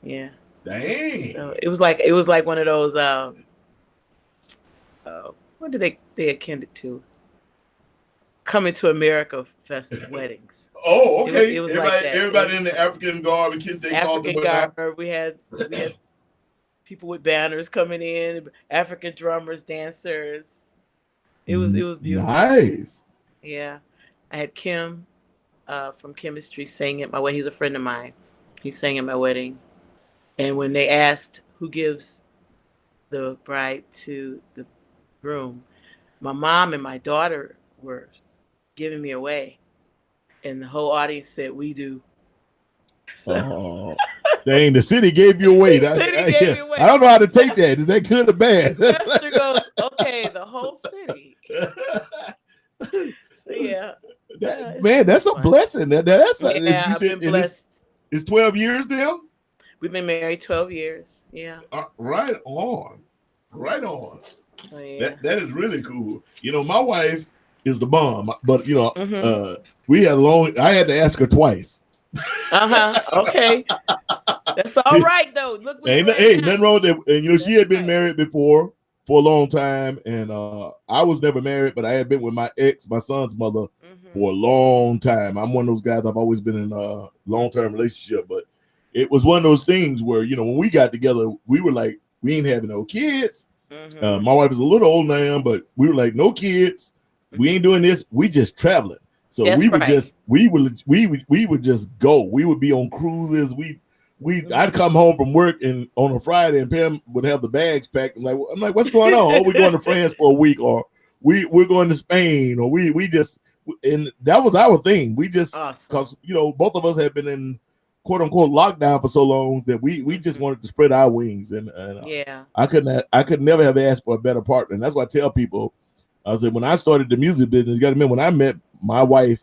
Yeah. So Dang. it was like one of those what did they akin it to? Coming to America weddings. Oh, It okay. was like Everybody, that. It was everybody in the African garb and kente cloth and African whatnot. garb. We had people with banners coming in, African drummers, dancers. It was beautiful. Nice. Yeah. I had Kim from chemistry sang at my wedding. He's a friend of mine. He sang at my wedding. And when they asked who gives the bride to the groom, my mom and my daughter were giving me away. And the whole audience said, "We do." So Oh, dang! The city gave you away. the city gave Yeah, me away. I don't know how to take Pastor, that. Is that good or bad? Pastor goes, "Okay, the whole city." So yeah, Man, it's that's a fun. blessing. You Yeah, I've said, been and blessed. it's 12 years now. We've been married 12 years. Yeah. Right on, right on. Oh yeah. That is really cool. You know, my wife is the bomb, but Mhm. we had long. I had to ask her twice. Uh-huh. Okay. That's all right though. Look where Ain't you at hey nothing now. wrong with that. And she That's had been right. married before for a long time, and I was never married, but I had been with my ex, my son's mother, for Mhm. a long time. I'm one of those guys. I've always been in a long term relationship, but it was one of those things where when we got together, we were like, we ain't having no kids. Mhm. My wife is a little older than I am, but we were like, no kids. We ain't Mhm. doing this. We just traveling. So we That's would right. just we would just go. We would be on cruises. I'd Mhm. come home from work and on a Friday, and Pam would have the bags packed. I'm like, what's going on? Oh, we're going to France for a week, or we're going to Spain, or we just, and that was our thing. We just, Awesome. because both of us had been in quote unquote lockdown for so long that we just Mhm. wanted to spread our wings, and Yeah. I could never have asked for a better partner. And that's why I tell people, I said, when I started the music business, you got to remember, when I met my wife,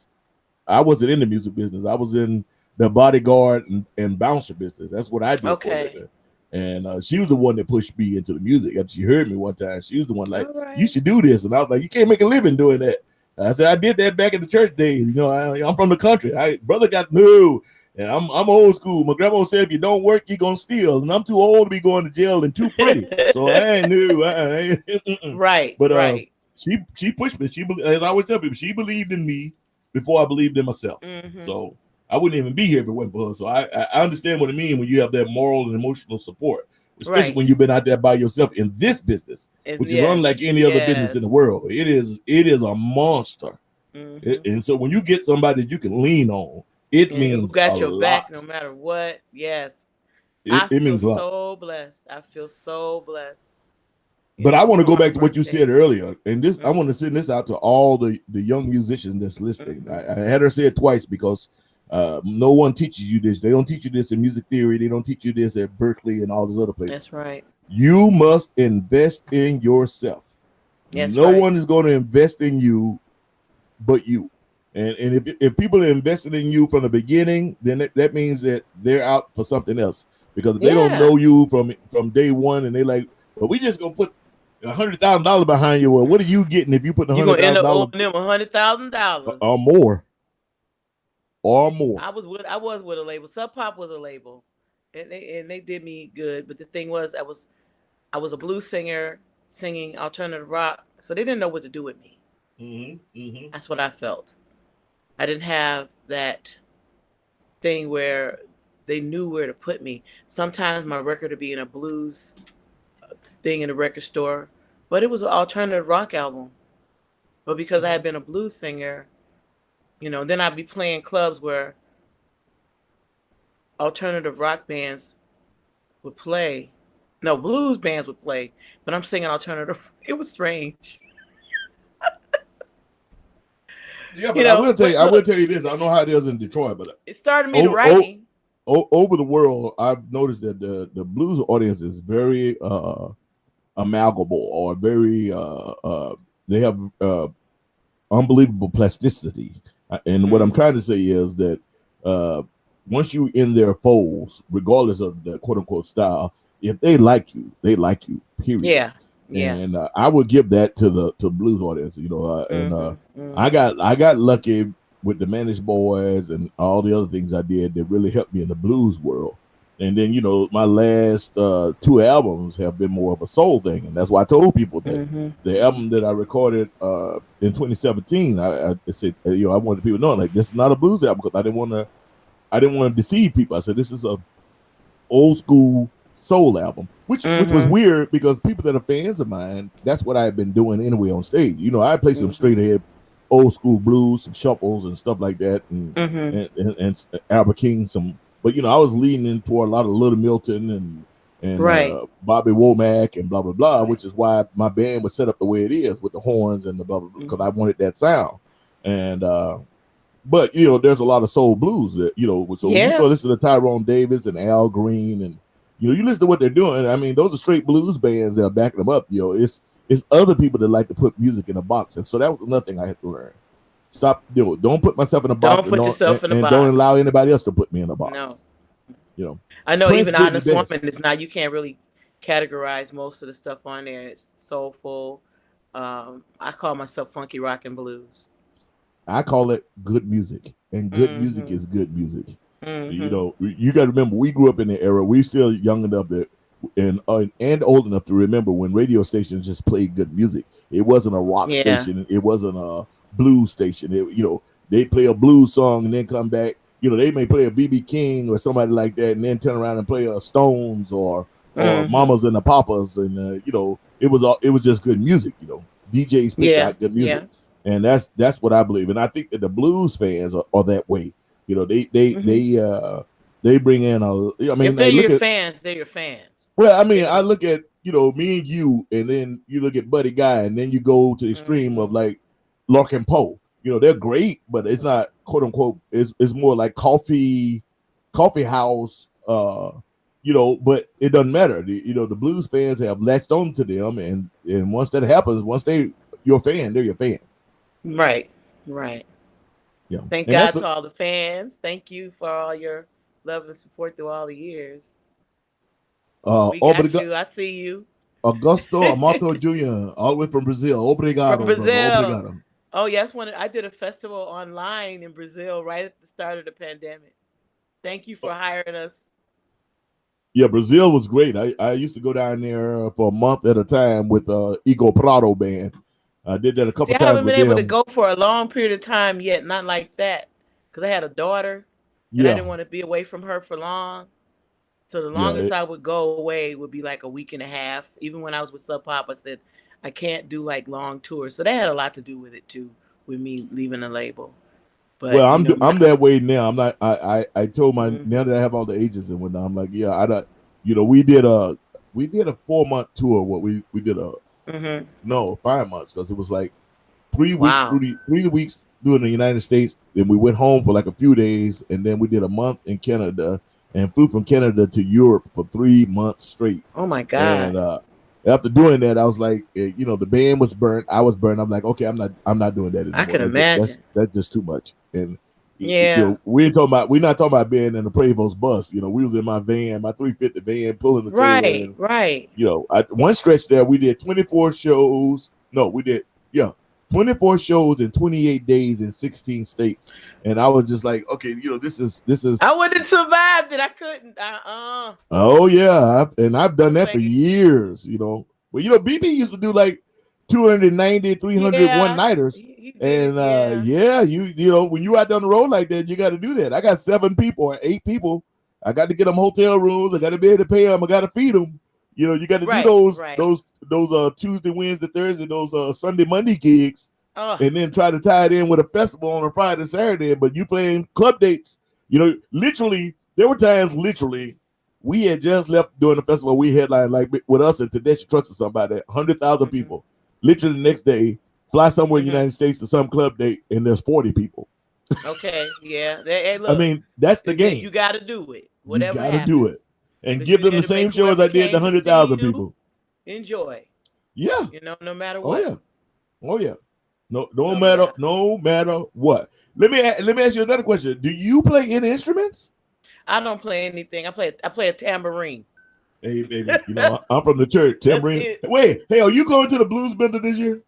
I wasn't in the music business. I was in the bodyguard and bouncer business. That's what I did for a Okay. living. And she was the one that pushed me into the music. After she heard me one time, she was the one like, All "You right. should do this." And I was like, "You can't make a living doing that." And I said, "I did that back in the church days. I'm from the country. Brother got no." And I'm old school. My grandma said, "If you don't work, you're gonna steal." And I'm too old to be going to jail and too pretty, so I ain't new. Right. But Right. she pushed me. As I always tell people, she believed in me before I believed in myself. Mhm. So I wouldn't even be here if it wasn't for her. So I understand what it means when you have that moral and emotional support, especially Right. when you've been out there by yourself in this business, And which is unlike yes. any other business in the Yes. world. It is a monster. Mhm. And so when you get somebody that you can lean on, it And who means a got your back no lot. matter what? Yes. It, I it feel means a lot. so blessed. I feel so blessed. But I want to For go my back to what you said birthday. earlier, and this I want to Mhm. send this out to all the young musicians that's listening. Mhm. I had her say it twice because no one teaches you this. They don't teach you this in music theory. They don't teach you this at Berkeley and all these other That's places. right. You must invest in yourself. That's No right. one is going to invest in you but you. And if people are invested in you from the beginning, then that means that they're out for something else. Because if they don't Yeah. know you from day one, and they like, well, we just gonna put $100,000 behind you. Well, what are you getting if you put a You're hundred gonna end thousand up dollars owing them $100,000. or more or more? I was with a label. Sub Pop was a label, and they did me good. But the thing was, I was a blues singer singing alternative rock, so they didn't know what to do with me. Mm-hmm, mm-hmm. That's what I felt. I didn't have that thing where they knew where to put me. Sometimes my record would be in a blues thing in a record store, but it was an alternative rock album. But because I had been a blues singer, then I'd be playing clubs where alternative rock bands would play. No, blues bands would play, but I'm singing alternative. It was strange. Yeah, You but I will know, tell you, but I will look, tell you this. I don't know how it is in Detroit, but it started me to over over, writing. over the world, I've noticed that the blues audience is very amalgamable or very they have unbelievable plasticity. And what I'm Mm-hmm. trying to say is that uh, once you in their folds, regardless of the quote unquote style, if they like you, they like you. Period. Yeah, yeah. And I would give that to the blues audience, and Mm-hmm. I Mm-hmm. got lucky with the Managed Boys and all the other things I did that really helped me in the blues world. And then my last two albums have been more of a soul thing, and that's why I told people that Mm-hmm. the album that I recorded in 2017, I said, I wanted people to know like this is not a blues album because I didn't want to deceive people. I said this is a old school soul album, which was Mm-hmm. weird because people that are fans of mine, that's what I had been doing anyway on stage. I play some Mm-hmm. straight ahead old school blues, some shuffles and stuff like that, and Mm-hmm. and Albert King some. But I was leaning into a lot of Little Milton and Right. Bobby Womack and blah blah blah, Right. which is why my band was set up the way it is with the horns and the blah blah blah because Mm-hmm. I wanted that sound. And but there's a lot of soul blues that So when you Yeah. start listening to Tyrone Davis and Al Green, and you listen to what they're doing. I mean, those are straight blues bands that are backing them up. It's other people that like to put music in a box, and so that was another thing I had to learn. Stop. Don't put myself in a box, Don't and put don't yourself in a don't box. allow anybody else to put me in a No. box. You know, I know Prince even did the Honest Woman best. is not, you can't really categorize most of the stuff on there. It's soulful. I call myself funky rock and blues. I call it good music, and good music Mm-hmm. is good music. Mm-hmm. You got to remember, we grew up in the era. We still young enough that and old enough to remember when radio stations just played good music. It wasn't a rock Yeah. station. It wasn't a blues station. They play a blues song and then come back. They may play a BB King or somebody like that, and then turn around and play a Stones or Mm-hmm. Mamas and the Papas, and it was just good music. DJs picked Yeah. out good music, Yeah. and that's what I believe. And I think that the blues fans are that way. They they Mm-hmm. they uh they bring in a. I If mean, they're hey, look your at. fans, they're your fans. Well, I mean, They're I gonna. look at me and you, and then you look at Buddy Guy, and then you go to the extreme of Mm-hmm. like Lark and Poe. They're great, but it's not quote unquote. It's more like coffee house. But it doesn't matter. The blues fans have latched on to them, and once that happens, once you're a fan, they're your fan. Right. Right. Thank And God that's to all the fans. Thank you for all your love and support through all the years. We got obrigado. you. I see you. Augusto Amato Jr., all the way from Brazil. From Obrigado, brother. Brazil. Obrigado. Oh yes, when I did a festival online in Brazil right at the start of the pandemic. Thank you for hiring us. Yeah, Brazil was great. I used to go down there for a month at a time with Ego Prado band. I did that a See, couple I times haven't with been able to them. go for a long period of time yet, not like that, because I had a daughter, and I Yeah, didn't want to be away from her for long. So the yeah. longest I would go away would be like a week and a half. Even when I was with Sub Pop, I said I can't do like long tours. So that had a lot to do with it too, with me leaving the label. Well, But I'm now. that way now. I'm not. I told my Mm-hmm. now that I have all the agents and whatnot. I'm like, yeah, I don't. We did a 4 month tour. What we did a Mm-hmm. no 5 months because it was like 3 weeks Wow. 3 weeks doing the United States. Then we went home for like a few days, and then we did a month in Canada, and flew from Canada to Europe for 3 months straight. Oh my And God. after doing that, I was like, the band was burnt. I was burnt. I'm like, okay, I'm not doing that I anymore. can imagine. That's just too much. And Yeah. we're not talking about being in the Prevost bus. We was in my van, my 350 van, pulling the trailer, Right. and Right. one stretch there, we did 24 shows. No, we did, yeah, 24 shows in 28 days in 16 states. And I was just like, okay, this I is, wouldn't survive it. I couldn't. oh yeah. And I've I done was that for like, years. Well, BB used to do like 290, 300 one yeah, nighters. he did it. And Yeah. yeah, when you out down the road like that, you got to do that. I got 7 people or 8 people. I got to get them hotel rooms. I got to be able to pay them. I got to feed them. You got to do Right. those Right. those those Tuesday, Wednesday, Thursday, those Sunday, Monday gigs, Oh. and then try to tie it in with a festival on a Friday, Saturday. But you playing club dates. Literally, there were times we had just left during the festival. We headlined like with us and Tedeschi Trucks or somebody, 100,000 Mm-hmm. people. Literally the next day, fly somewhere in the Mhm. United States to some club date and there's 40 people. Okay. Yeah. Hey, I look. mean, that's the You game. got to do it. You Whatever got to do it happens. and But give you're them there the to same make show as whoever I did the came to see 100,000 you people. enjoy. Yeah. No matter Oh what. yeah. Oh yeah. No No matter matter. what. Let me ask you another question. Do you play any instruments? I don't play anything. I play a tambourine. Hey baby, I'm from the church. That's Tambourine. it. Wait, hey, are you going to the blues bender this year?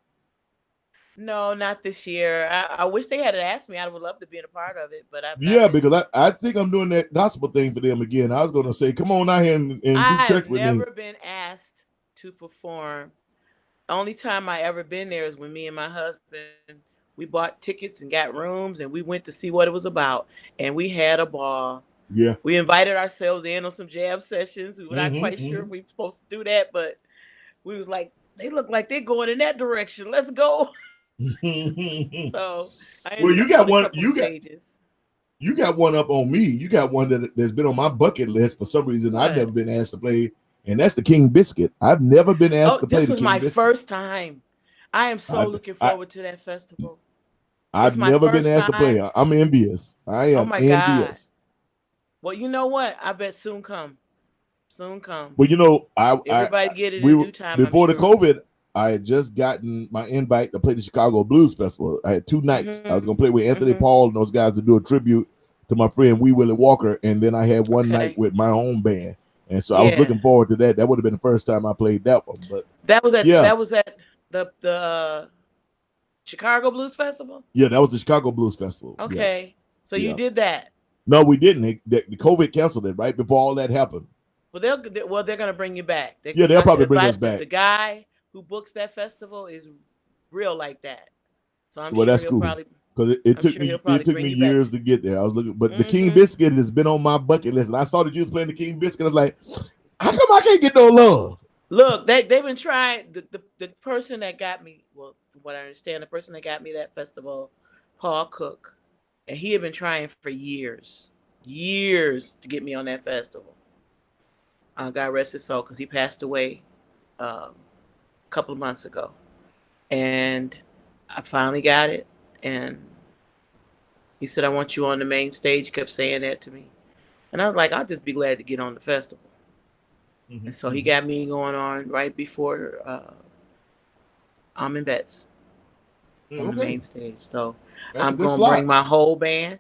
No, not this year. I wish they had asked me. I would love to be a part of it, but I've not Yeah, been. because I think I'm doing that gospel thing for them again. I was going to say, come on out here and do church I've with me. never been asked to perform. Only time I ever been there is when me and my husband we bought tickets and got rooms and we went to see what it was about and we had a ball. Yeah. We invited ourselves in on some jam sessions. We were not quite sure if Mm-hmm. we were supposed to do that, but we was like, they look like they're going in that direction. Let's go. So I Well, ended you up got on a one. couple of stages. You got one up on me. You got one that's been on my bucket list for some reason. I've What? never been asked to play, and that's the King Biscuit. I've never been asked Oh, to play this the was King my Biscuit. first time. I am so I, looking I forward to that festival. It's I've my never been first asked to play. time. I'm envious. I Oh am my God. envious. Well, you know what? I bet soon come. Soon come. Well, I Everybody get it we in were due time, I'm before the sure. COVID. I had just gotten my invite to play the Chicago Blues Festival. I had 2 nights. I was Mhm. going to play with Anthony Mhm. Paul and those guys to do a tribute to my friend Wee Willie Walker, and then I had one night Okay. with my own band. And so I was Yeah. looking forward to that. That would have been the first time I played that one. But yeah, That was at the Chicago Blues Festival. yeah, that was the Chicago Blues Festival. Yeah, Okay. So you yeah. did that. No, we didn't. The COVID canceled it right before all that happened. Well, they're gonna bring you back. Yeah, they'll probably bring us back. The guy who books that festival is real like that. So Well, that's cool because I'm sure he'll it probably took me bring you back. years to get there. I was looking, but the King Mhm. Biscuit has been on my bucket list, and I saw that you was playing the King Biscuit. I was like, how come I can't get no love? Look, they've been trying. The person that got me, well, from what I understand, the person that got me that festival, Paul Cook, and he had been trying for years to get me on that festival. God rest his soul, because he passed away a couple of months ago, and I finally got it. And he said, "I want you on the main stage." He kept saying that to me, and I was like, "I'll just be glad to get on the festival." Mm-hmm, And so he got me going on right before Almond Betts on the Okay, main stage. So that's a I'm good gonna bring slot. my whole band,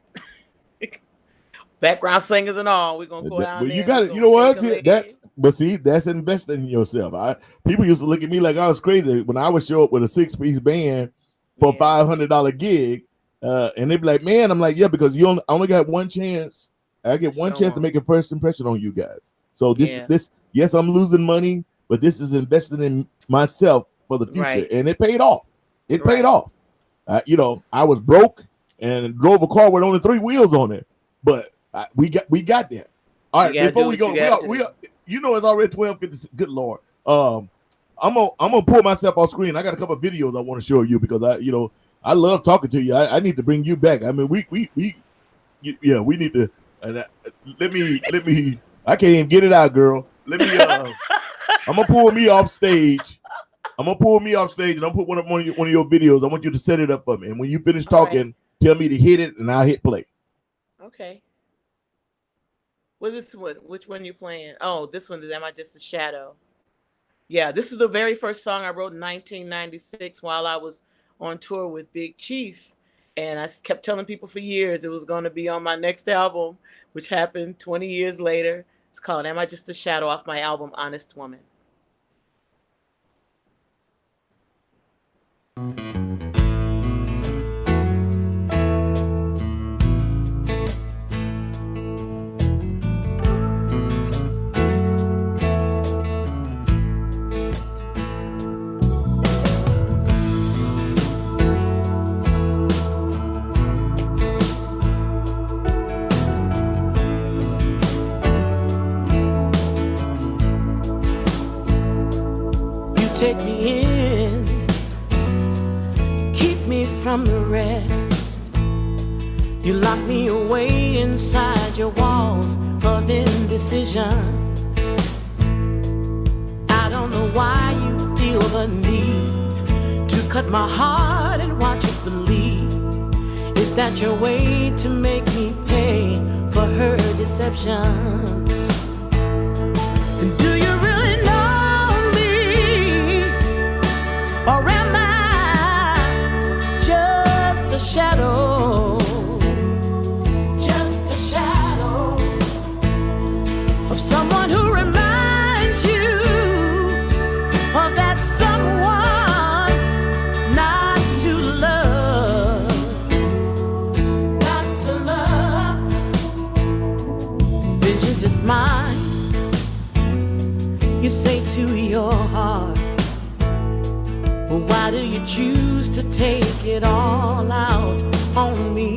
background singers and all. We're gonna go down Well, you there and got we're it. You gonna know shake what? a See, leg. that's investing in yourself. People used to look at me like I was crazy when I would show up with a 6-piece band for a Yeah, $500 gig, and they'd be like, "Man," I'm like, "Yeah," because I only got one chance. I get one show chance to them. make a first impression on you guys. So Yeah, yes, I'm losing money, but this is investing in myself for the future, right, and it paid off. It paid right. off. I was broke and drove a car with only 3 wheels on it, but we got there. All You right, gotta before do we what you go, gotta do. it's already 12:50. Good Lord. I'm gonna pull myself off screen. I got a couple of videos I want to show you because I love talking to you. I need to bring you back. I mean, we need to. And let me. I can't even get it out, girl. Let me. I'm gonna pull me off stage. I'm gonna pull me off stage and I'm put one of your videos. I want you to set it up for me. And when you finish All right. talking, tell me to hit it, and I'll hit play. Okay. Well, this one. Which one you playing? Oh, this one is "Am I Just a Shadow?" Yeah, this is the very first song I wrote in 1996 while I was on tour with Big Chief. And I kept telling people for years it was going to be on my next album, which happened 20 years later. It's called "Am I Just a Shadow" off my album Honest Woman. You take me in, keep me from the rest. You lock me away inside your walls of indecision. I don't know why you feel the need to cut my heart and watch it bleed. Is that your way to make me pay for her deceptions? And do you really know me? Or am I just a shadow? Just a shadow of someone who reminds you of that someone not to love. Not to love. Vengeance is mine, you say to your heart. But why do you choose to take it all out on me?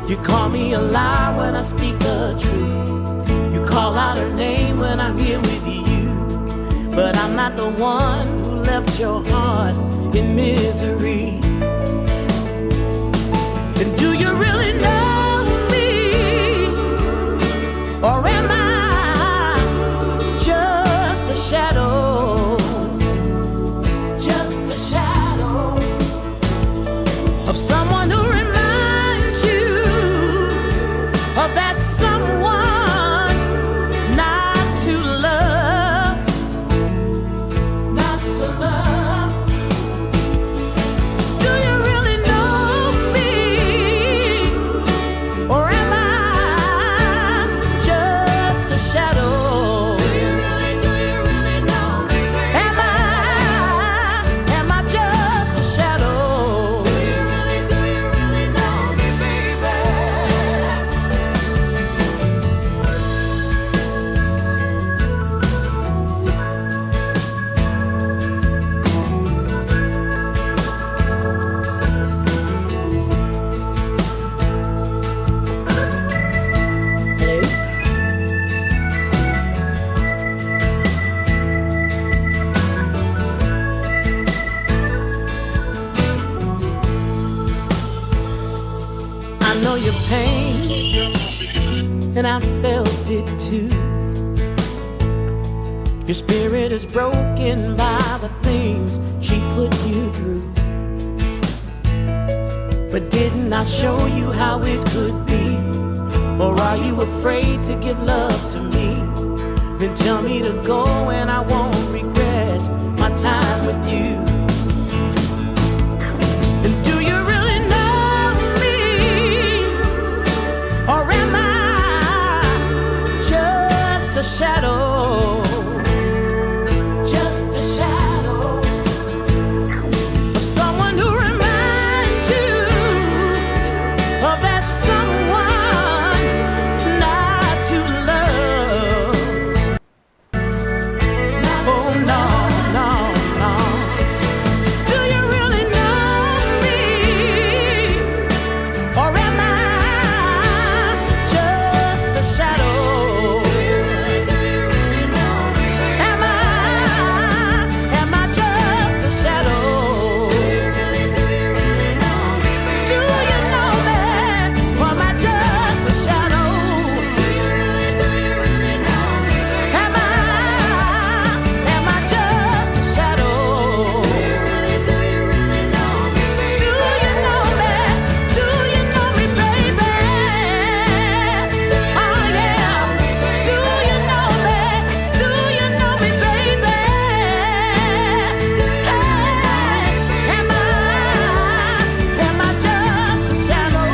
You call me a liar when I speak the truth. You call out her name when I'm here with you. But I'm not the one who left your heart in misery. And do you really know me? Or am I just a shadow? Just a shadow of someone who reminds you of that someone not to love. Not to love. Do you really know me? Or am I just a shadow? Do you really know me? Am I just a shadow? Do you really know me, baby? Hello? I know your pain, and I felt it too. Your spirit is broken by the things she put you through. But didn't I show you how it could be? Or are you afraid to give love to me? Then tell me to go and I won't regret my time with you. And do you really know me? Or am I just a shadow? Just a shadow of someone who reminds you of that someone not to love. Oh no, no, no. Do you really know me? Or am I just a shadow? Am I just a shadow? Do you know me? Or am I just a shadow? Am I just a shadow? Do you know me? Do you know me, baby? Oh yeah. Do you know me? Do you know me, baby? Hey, am I just a shadow?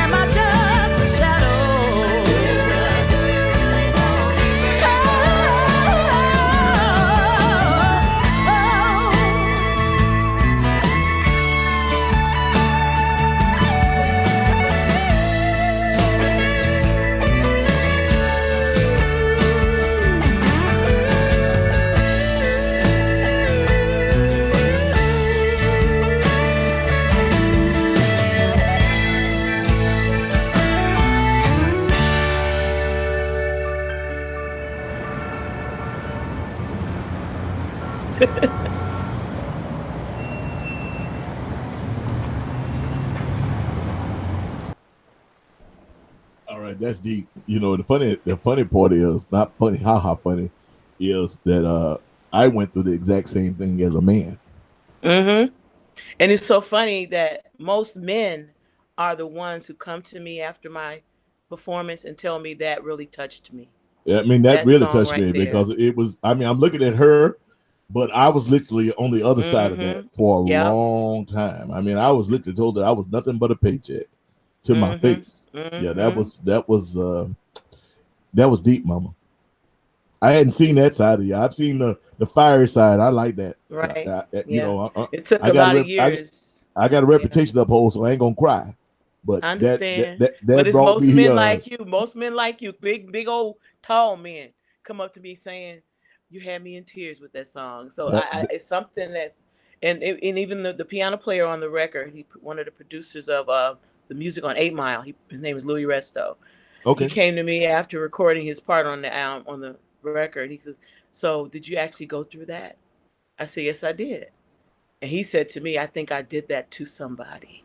Am I just a shadow? All right, That's deep. You know, the funny part is not funny, haha funny, is that I went through the exact same thing as a man. Mm-hmm. And it's so funny that most men are the ones who come to me after my performance and tell me that really touched me. I mean, that That really song touched right me there. because it was. I mean, I'm looking at her, but I was literally on the other side of that Mm-hmm. for a Yep. long time. I mean, I was literally told that I was nothing but a paycheck to my face. Mm-hmm. Yeah, Mm-hmm. that was deep, mama. I hadn't seen that side of you. I've seen the fiery side. I like that. Right. You Yeah. know, It took I a got a lot of years. I got a Yeah. reputation to uphold, so I ain't gonna cry. But I understand. But that it's brought most me men like you. Most men like you. Big old tall men come up to me saying, "You had me in tears with that song." So that, it's something that, and even the piano player on the record, one of the producers of the music on 8 Mile. His name is Louis Resto. He okay. came to me after recording his part on the album on the record. He said, "So did you actually go through that?" I said, "Yes, I did." And he said to me, "I think I did that to somebody."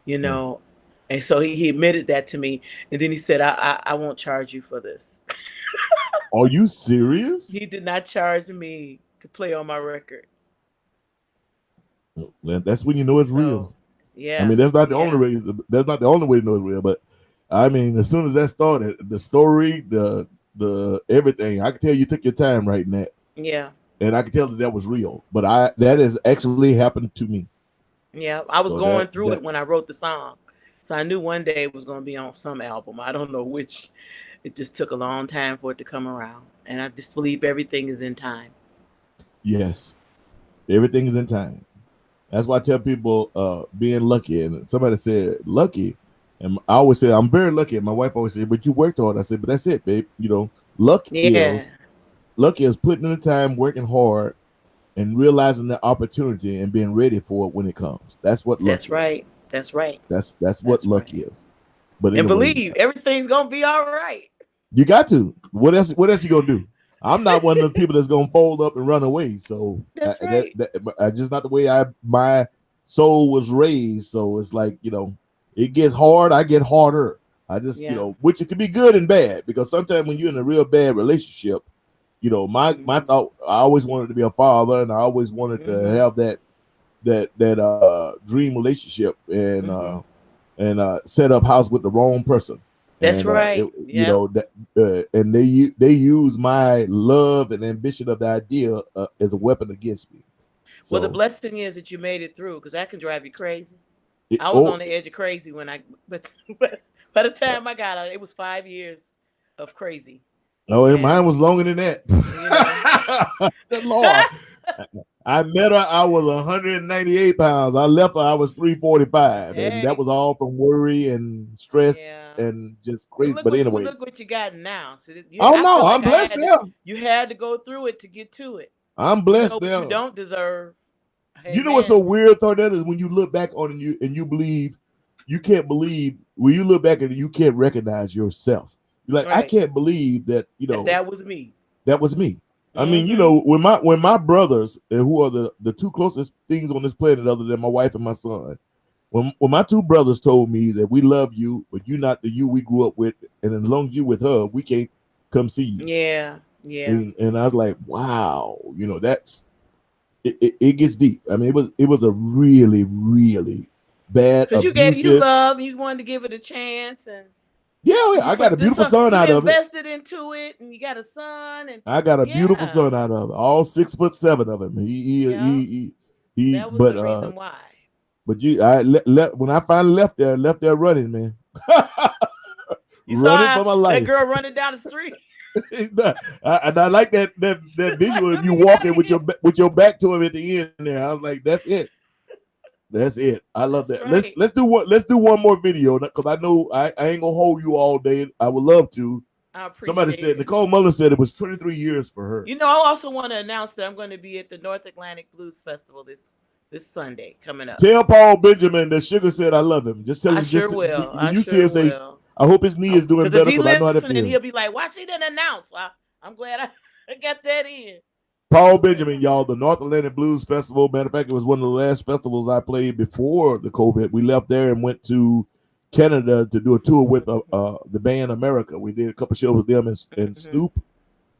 you Yeah. know. And so he admitted that to me, and then he said, I won't charge you for this." Are you serious? He did not charge me to play on my record. Well, that's when you know it's real. So, I yeah, mean, that's not the only yeah, way. That's not the only way to know it's real. But I mean, as soon as that started, the story, the everything, I can tell you took your time writing that, yeah, and I can tell that was real. But that has actually happened to me. yeah. I was So going through that it when I wrote the song, so I knew one day it was going to be on some album. I don't know which. It just took a long time for it to come around, and I just believe everything is in time. yes, everything is in time. That's why I tell people being lucky. And somebody said lucky, and I always say I'm very lucky. And my wife always said, "But you worked hard." I said, "But that's it, babe. You know, luck Yeah, is luck is putting in the time, working hard, and realizing the opportunity and being ready for it when it comes. That's what luck that's is. right. That's right. That's what That's luck right. is. But And anyway, believe everything's gonna be all right. you got to. What else? What else you gonna do? I'm not one of the people that's gonna fold up and run away. So That's right. just not the way my soul was raised. So it's like it gets hard. I get harder. I just Yeah. which it can be good and bad because sometimes when you're in a real bad relationship, my Mhm. thought I always wanted to be a father and I always wanted to Mhm. have that dream relationship Mhm. and set up house with the wrong person That's and right. Yeah. and they use my love and ambition of the idea as a weapon against me. Well, the So blessing is that you made it through, because that can drive you crazy. it, I was oh on the edge of crazy when but by the time I got out, it was 5 years of crazy, no, and mine was longer than that. you know. Good Lord. I met her. I was 198 pounds. I left her. I was 345, and that Hey, was all from worry and stress yeah. and just But crazy. But anyway, look what you got now. So oh I no, feel I'm like blessed there. you had to go through it to get to it. I'm You blessed know what you there. don't deserve. You know what's so Amen. weird, Thornetta, is when you look back on and you believe, you can't believe when you look back and you can't recognize yourself. You're like, I Right. can't believe that That was me. that was me. I mean, Mm-hmm. when my brothers, who are the two closest things on this planet other than my wife and my son, when my two brothers told me that we love you, but you're not the you we grew up with, and as long as you with her, we can't come see you. Yeah. Yeah. And I was like, wow, that's it gets deep. I mean, it was a really, really bad, Because you abusive. love, you wanted to give it a chance, Yeah, and you I got a put this beautiful on, son you out of it. invested into it, and you got a son, and I got a beautiful yeah, son out of it. All 6'7" of him. yeah, He that was but the reason why. I when I finally left there running, man. You saw Running for my that life. girl running down the street. And I like that visual of Let you me get out walking of here. with your back to him at the end there. I was like, that's it. That's it. I love That's that. right. Let's do one more video because I know I ain't gonna hold you all day. I would love to. I Somebody appreciate said it. Nicole Muller said it was 23 years for her. You know, I also want to announce that I'm going to be at the North Atlantic Blues Festival this Sunday coming up. Tell Paul Benjamin that Sugar said I love him. Just tell I him sure will. when I you see sure him say will. I hope his knee is doing Because if better he because I know how that listening, feels. he'll be like, "Why she didn't announce?" I'm glad I got that in. Paul Benjamin, y'all, the North Atlantic Blues Festival. Matter of fact, it was one of the last festivals I played before the COVID. We left there and went to Canada to do a tour with the band America. We did a couple shows with them and Snoop.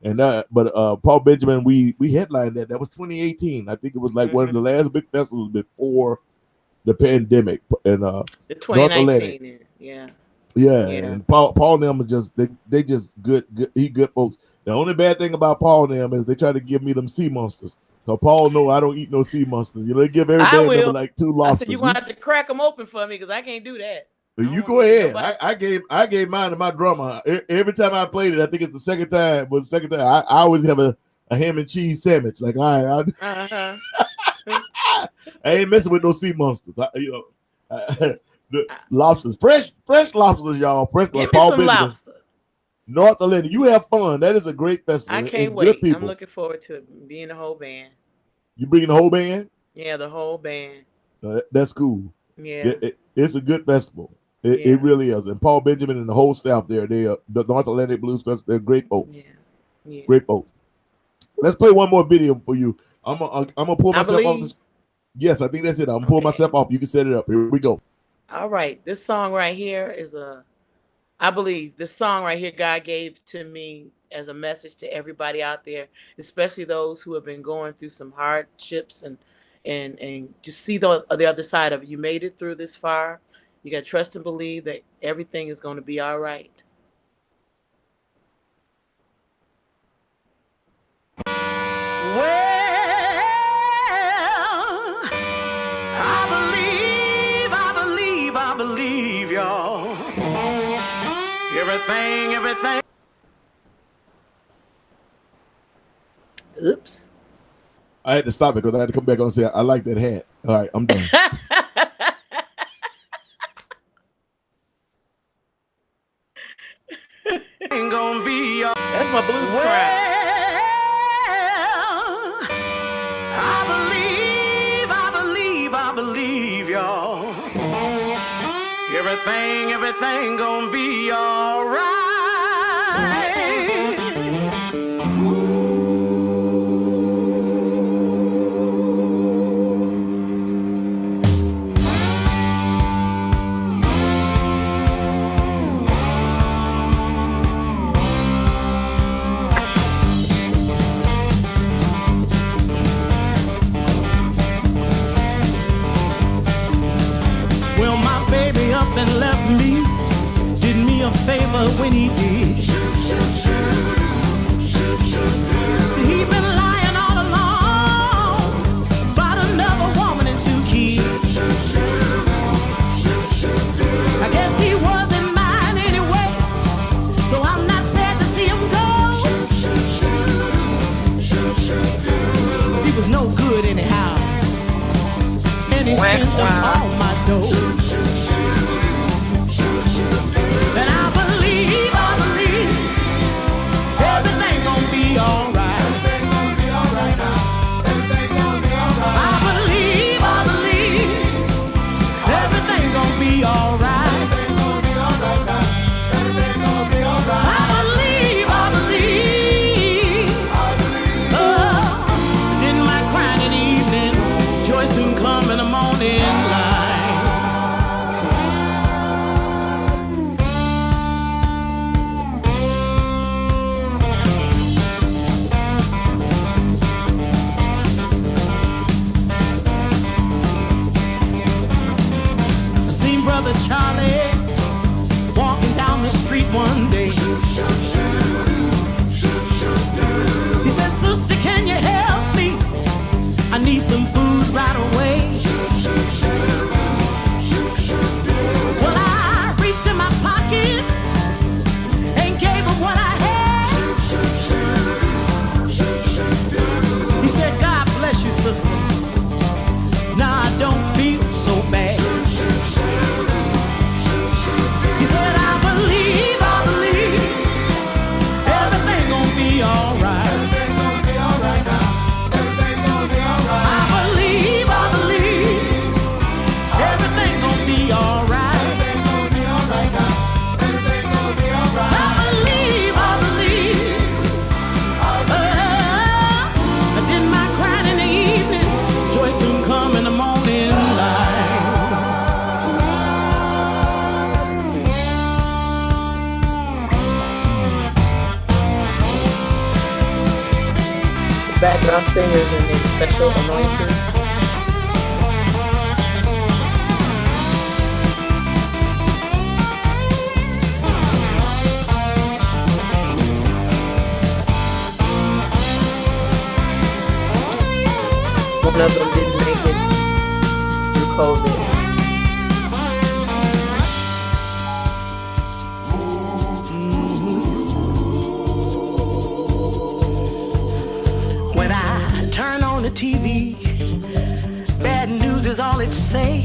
And but Paul Benjamin, we headlined that. That was 2018. I think it was like one of the last big festivals before the pandemic. And the 2019, yeah. And Paul and them are just they just good folks. The only bad thing about Paul and them is they try to give me them sea monsters. So Paul, no, I don't eat no sea monsters. You know, they give every band member like 2 lobsters. You're gonna have to crack them open for me because I can't do that. You go ahead. I gave mine to my drummer. Every time I played it, I think it's the second time. But the second time, I always have a ham and cheese sandwich. Like I ain't messing with no sea monsters. The lobsters, fresh lobsters, y'all. Fresh. Give Paul me some lobster. North Atlanta. You have fun. That is a great festival. I can't wait. Good people. I'm looking forward to being the whole band. You bringing the whole band? Yeah, the whole band. That's cool. Yeah, it's a good festival. It really is. And Paul Benjamin and the whole staff there, they are the North Atlantic Blues Festival. They're great folks. Yeah. Great folks. Let's play one more video for you. I'm gonna pull myself off this. Yes, I think that's it. I'm gonna pull myself off. You can set it up. Here we go. All right. This song right here is I believe this song right here God gave to me as a message to everybody out there, especially those who have been going through some hardships and just see the other side of it. You made it through this far. You got to trust and believe that everything is going to be all right. Well, I believe, y'all. Everything. Oops. I had to stop it because I had to come back on and say, I like that hat. All right, I'm done. Ain't gonna be That's my blues cry. I believe, y'all. Everything gonna be all right. Well, my baby up and left me, did me a favor when he did. See, he been lying all along about another woman and 2 kids. I guess he wasn't mine anyway, so I'm not sad to see him go. He was no good anyhow, and he spent up all my dough. And I believe everything gonna be all right. Everything's gonna be all right now. Everything's gonna be all right. I believe everything gonna be all right. Everything's gonna be all right now. Everything's gonna be all right. I believe. Didn't mind crying in the evening, joy soon come in the morning light. I seen Brother Charlie walking down the street one day. He said, "Sister, can you help me? I need some food right away." Well, I reached in my pocket and gave him what I had. He said, "God bless you, sister. Now I don't feel so bad." He said, I believe background singers and their special anointing. One of them didn't make it through COVID. When I turn on the TV, bad news is all it say.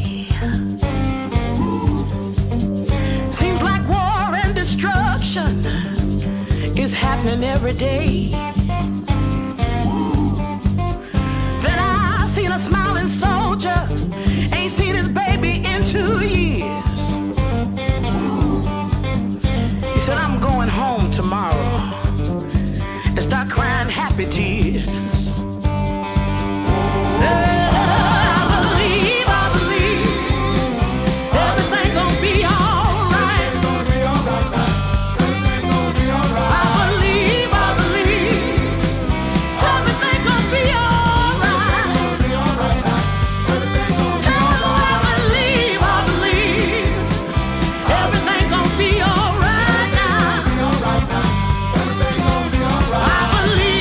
Seems like war and destruction is happening every day. Then I seen a smiling soldier, ain't seen his baby in 2 years. He said, I'm going home tomorrow and start crying happy tears. I believe everything gonna be alright. I believe everything gonna be alright. I believe everything gonna be alright now. I believe.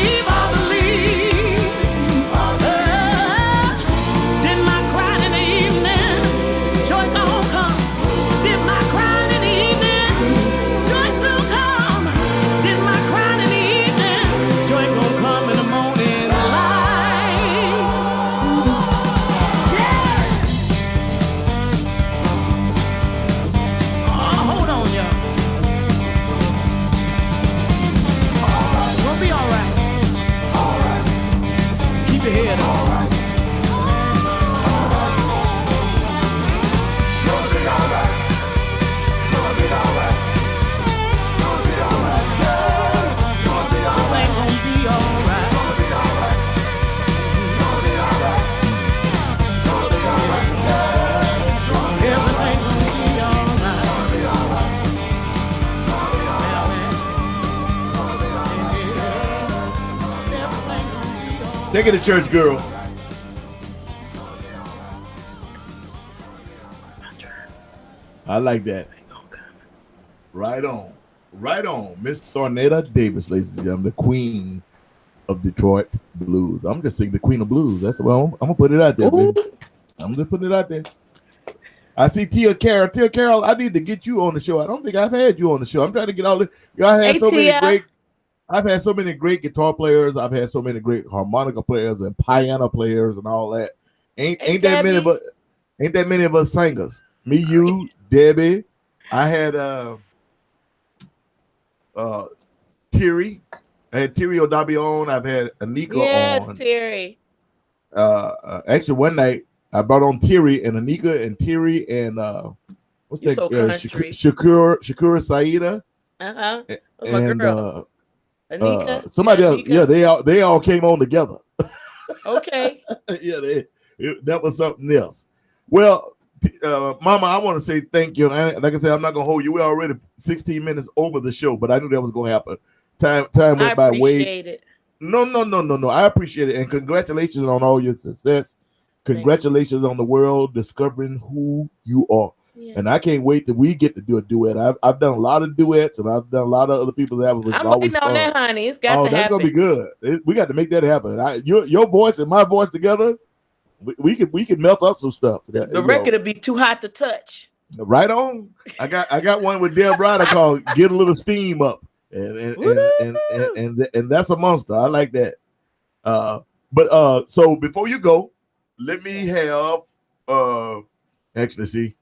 Did my crying in the evening, joy gon' come. Did my crying in the evening, joy soon come. Did my crying in the evening, joy gon' come in the morning light. Yeah. Oh, hold on, y'all. It's gonna be alright. Keep your head up. Everything gonna be alright. Everything gonna be alright. Take it to church, girl. I like that. Right on. Right on. Miss Thornetta Davis, ladies and gentlemen, the queen of Detroit blues. I'm just saying the queen of blues. That's what I'm gonna put it out there, baby. I'm just putting it out there. I see Tia Carroll. Tia Carroll, I need to get you on the show. I don't think I've had you on the show. I'm trying to get all the. I had so many great. I've had so many great guitar players. I've had so many great harmonica players and piano players and all that. Ain't that many of us singers. Me, you, Debbie. I had Terry. I had Terry O'Dabi on. I've had Anika on. Yes, Terry. Actually, one night I brought on Terry and Anika and Terry and what's You're that? so country. Shakura Saida. Those my girls. Anika. Somebody else. Yeah, they all came on together. Okay. Yeah, that was something else. Well, Mama, I want to say thank you. Like I said, I'm not gonna hold you. We're already 16 minutes over the show, but I knew that was gonna happen. Time went by way. I appreciate it. No. I appreciate it, and congratulations on all your success. Congratulations on the world discovering who you are. Yeah. And I can't wait that we get to do a duet. I've done a lot of duets, and I've done a lot of other people that was I'm always waiting on that, honey. It's got to happen. That's gonna be good. We got to make that happen. Your voice and my voice together, we could melt up some stuff. The record will be too hot to touch. Right on. I got one with Deb Ryder called "Get a Little Steam Up," and that's a monster. I like that. But so before you go, let me have actually see.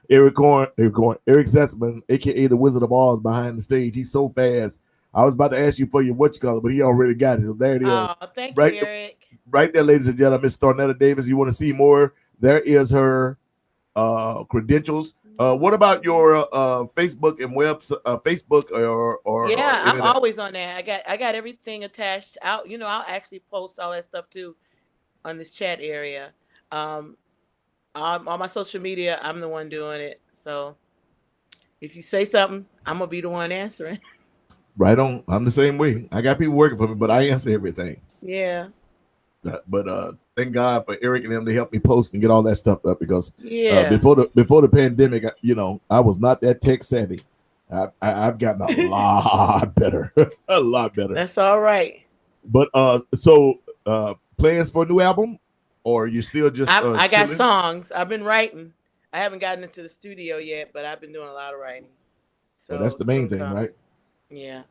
Eric Zessman, aka the Wizard of Oz, behind the stage. He's so fast. I was about to ask you for your what you call it, but he already got it. So there it is. Oh, thank you, Eric. Right there, ladies and gentlemen, Miss Thornetta Davis. You want to see more? There is her credentials. What about your Facebook and Facebook or yeah, I'm always on there. I got everything attached out. I'll actually post all that stuff too on this chat area. On my social media, I'm the one doing it. So if you say something, I'm gonna be the one answering. Right on. I'm the same way. I got people working for me, but I answer everything. Yeah. But thank God for Eric and them to help me post and get all that stuff up because Yeah. before the pandemic, I was not that tech savvy. I've gotten a lot better, a lot better. That's all right. But so plans for a new album, or you still just I got chilling? songs. I've been writing. I haven't gotten into the studio yet, but I've been doing a lot of writing. So Well, that's the main soon thing, come. right? Yeah.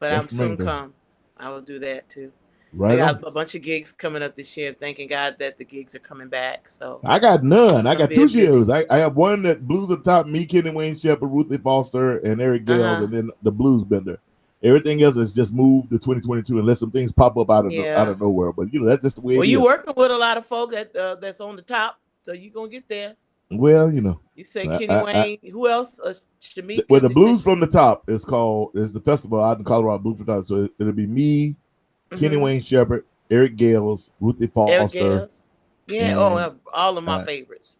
But That's I'm the main soon thing. come. I will do that too. I Right on. got a bunch of gigs coming up this year. Thanking God that the gigs are coming back. So I got none. I gonna got be two a busy- shows. I have one that blues up top, me, Kenny Wayne Shepherd, Ruthie Foster, and Eric Gales, and then the Blues Bender. Everything else is just moved to 2022 unless some things pop up out of nowhere. But that's just the way it is. Well, you working with a lot of folk that's on the top, so you gonna get there. Well, You say Kenny Wayne. Who else? Shamika. Well, the Blues from the Top is the festival out in Colorado, Blues from the Top. So it'll be me, Kenny Wayne Shepherd, Eric Gales, Ruthie Foster. Yeah, all of my favorites.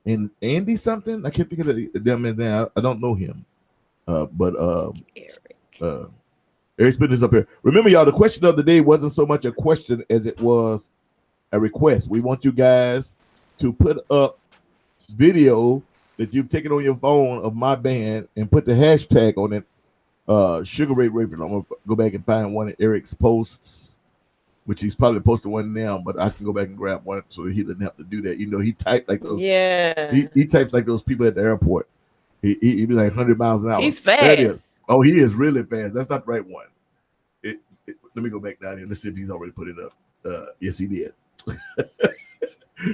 And Andy something. I can't think of the man's name. I don't know him. But Eric. Eric's putting this up here. Remember, y'all, the question of the day wasn't so much a question as it was a request. We want you guys to put up video that you've taken on your phone of my band and put the hashtag on it. Sugar Ray Rayford. I'm gonna go back and find one of Eric's posts, which he's probably posted one now, but I can go back and grab one so he doesn't have to do that. He typed like those. Yeah. He types like those people at the airport. He be like 100 miles an hour. He's fast. There it is. Oh, he is really fast. That's not the right one. Let me go back down here. Let's see if he's already put it up. Yes, he did.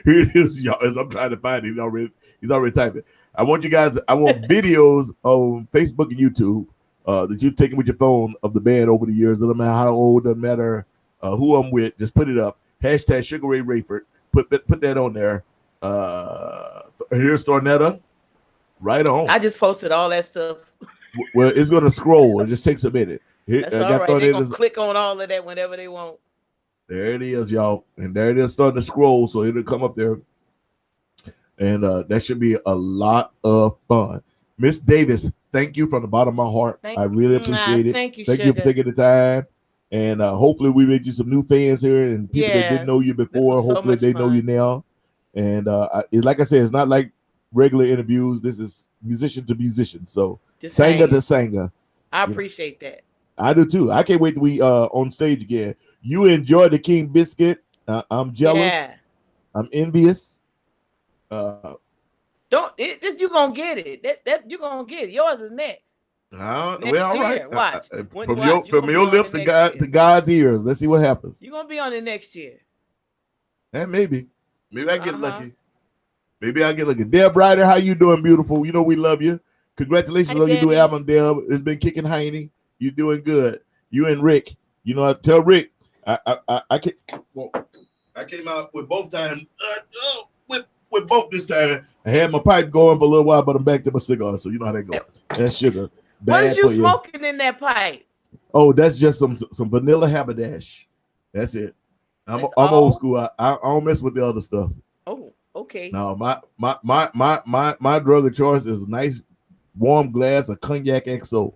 Here it is, y'all. As I'm trying to find it, he's already typed it. I want videos on Facebook and YouTube that you've taken with your phone of the band over the years. Doesn't matter how old, doesn't matter who I'm with. Just put it up. Hashtag Sugar Ray Rayford. Put that on there. Here's Thornetta. Right on. I just posted all that stuff. Well, it's gonna scroll. It just takes a minute. Here, That's all right. They're gonna click on all of that whenever they want. There it is, y'all. And there it is starting to scroll, so it'll come up there. And that should be a lot of fun. Miss Davis, thank you from the bottom of my heart. I really appreciate it. Thank you, thank you for taking the time. And hopefully we made you some new fans here and people that didn't know you before. Hopefully they know you now. And like I said, it's not like regular interviews. This is musician to musician. So just singer to singer. I appreciate that. I do too. I can't wait till we on stage again. You enjoy the King Biscuit. I'm jealous. Yeah. I'm envious. You're gonna get it. That you're gonna get it. Yours is next. Well, all right. Watch. From your lips to God's ears. Let's see what happens. You're gonna be on it next year. And maybe I get lucky. Maybe I get lucky. Deb Ryder, how you doing, beautiful? You know we love you. Congratulations on your new album, Deb. It's been kicking hiney. You're doing good. You and Rick. I tell Rick. I came out with both times. With both this time, I had my pipe going for a little while, but I'm back to my cigar. So you know how that goes. That's sugar. What is you smoking in that pipe? Oh, that's just some vanilla haberdash. That's it. I'm old school. I don't mess with the other stuff. Oh, okay. No, my drug of choice is a nice warm glass of cognac XO.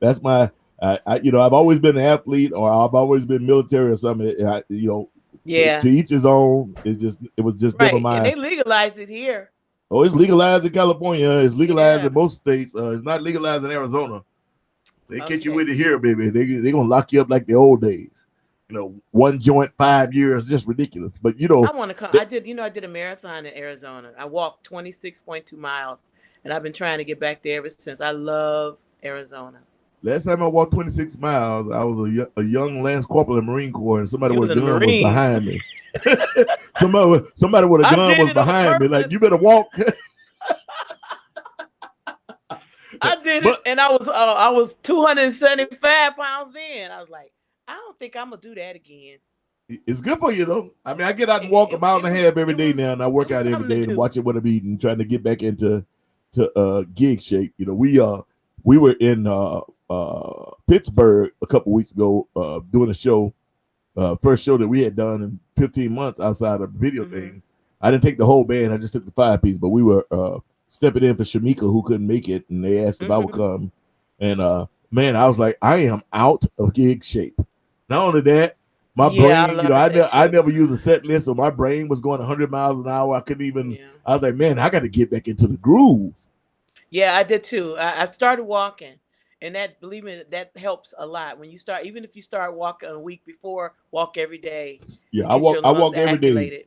That's my. I've always been an athlete, or I've always been military or something. To each his own. It was just never mind. And they legalized it here. Oh, it's legalized in California. It's legalized in most states. It's not legalized in Arizona. They catch you with it here, baby. They're gonna lock you up like the old days. One joint, 5 years, just ridiculous. But I want to come. I did a marathon in Arizona. I walked 26.2 miles, and I've been trying to get back there ever since. I love Arizona. Last time I walked 26 miles, I was a young Lance Corporal in the Marine Corps, and somebody with a gun was behind me. somebody with a gun was behind me. Like, you better walk. I did it, and I was 275 pounds in. I was like, I don't think I'm gonna do that again. It's good for you though. I mean, I get out and walk a mile and a half every day now, and I work out every day and watch it what I'm eating, trying to get back into gig shape. We were in Pittsburgh a couple weeks ago doing a show, first show that we had done in 15 months outside of the video thing. I didn't take the whole band. I just took the 5-piece, but we were stepping in for Shamika, who couldn't make it, and they asked if I would come. And man, I was like, I am out of gig shape. Not only that, my Yeah, I brain, love that I too. never used a set list, so my brain was going 100 miles an hour. I couldn't even. Yeah. I was like, man, I got to get back into the groove. Yeah, I did too. I started walking, and that, believe me, that helps a lot. When you start, even if you start walking a week before, walk every day. Yeah, It gets your I lungs walk every day. activated.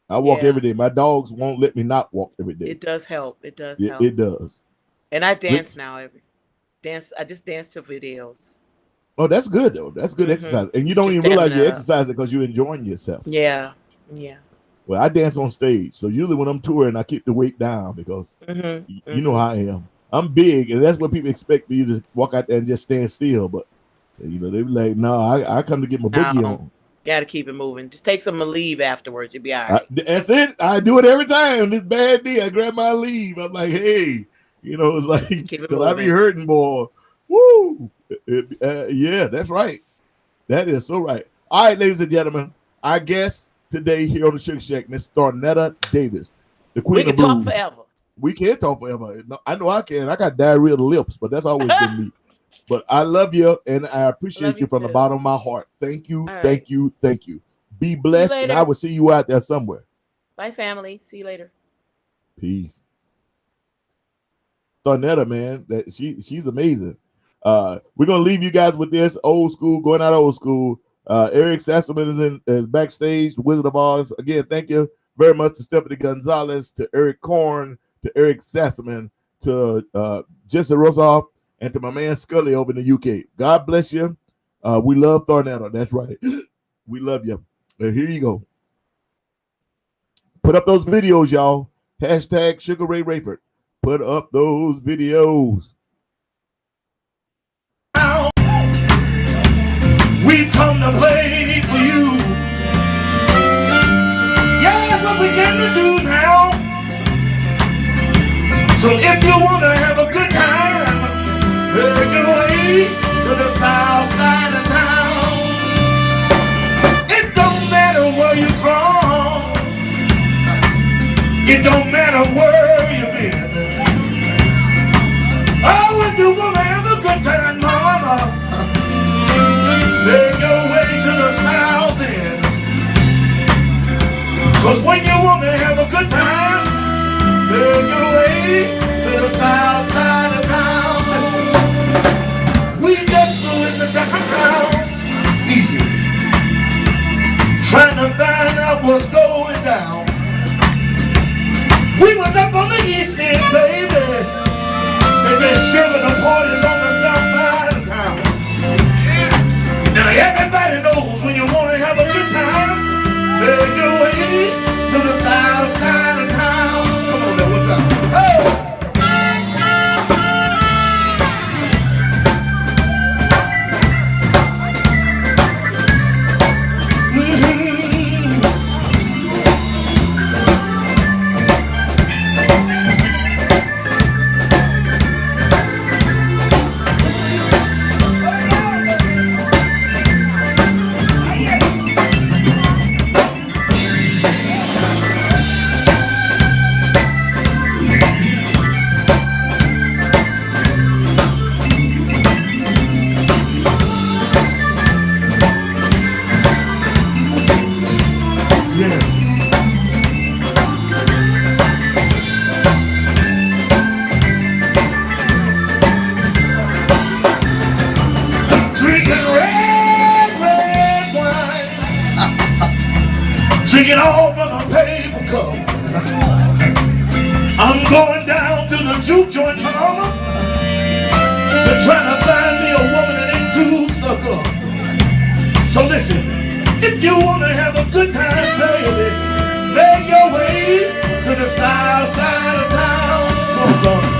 I walk every Yeah, day. My dogs won't let me not walk every day. it does help. It does help. It does. And I dance Which, now. Every dance, I just dance to videos. oh, that's good though. That's good exercise, and you Get don't your even realize stamina you're up. exercising because you're enjoying yourself. Yeah, yeah. Well, I dance on stage, so usually when I'm touring, I keep the weight down because Mhm, you know mhm. how I am. I'm big, and that's what people expect you to walk out there and just stand still. But they be like, "No, I come to get my boogie No, on." got to keep it moving. Just take some leave afterwards. You'll be all right. That's it. I do it every time. This bad day, I grab my leave. I'm like, "Hey, it's like Keep it because I be moving. hurting more." Woo! Yeah, that's right. That is so right. All right, ladies and gentlemen, our guest today here on the Suga Shack, Miss Thornetta Davis, the We Queen can of talk Blues. forever. We can't talk forever. No, I know I can. I got diarrhea of the lips, but that's always been me. But I love you, and I appreciate Love you you from the too. bottom of my heart. Thank you, All right. thank you, thank you. Be See you blessed, and I later. will see you out there somewhere. Bye, family. See you later. Peace. Thornetta, man, that she's amazing. We're gonna leave you guys with this old school, going out old school. Eric Sassaman is backstage, the Wizard of Oz. Again, thank you very much to Stephanie Gonzalez, to Eric Korn, to Eric Sassaman, to Jesse Rosoff, and to my man Scully over in the UK. God bless you. We love Thornetta. That's right. We love you. And here you go. Put up those videos, y'all. Hashtag Sugar Ray Rayford. Put up those videos. We've come to play for you. Yeah, that's what we came to do now. So if you want to have a good time, make your way to the south side of town. It don't matter where you're from. It don't matter where you've been. Oh, if you want to have a good time, mama, make your way to the south end. Cause when you want to have a good time, make your way to the south side of town. Listen, we just flew in the downtown, easy, trying to find out what's going down. We was up on the east end, baby. They said, sugar, the party's on the south side of town. Now everybody knows when you want to have a good time, make your way to the south side of town. Come on now, what's up? Oh! Drinking all from a paper cup. I'm going down to the juke joint, mama, to try to find me a woman that ain't too stuck up. So listen, if you want to have a good time, baby, make your way to the south side of town. Come on, son.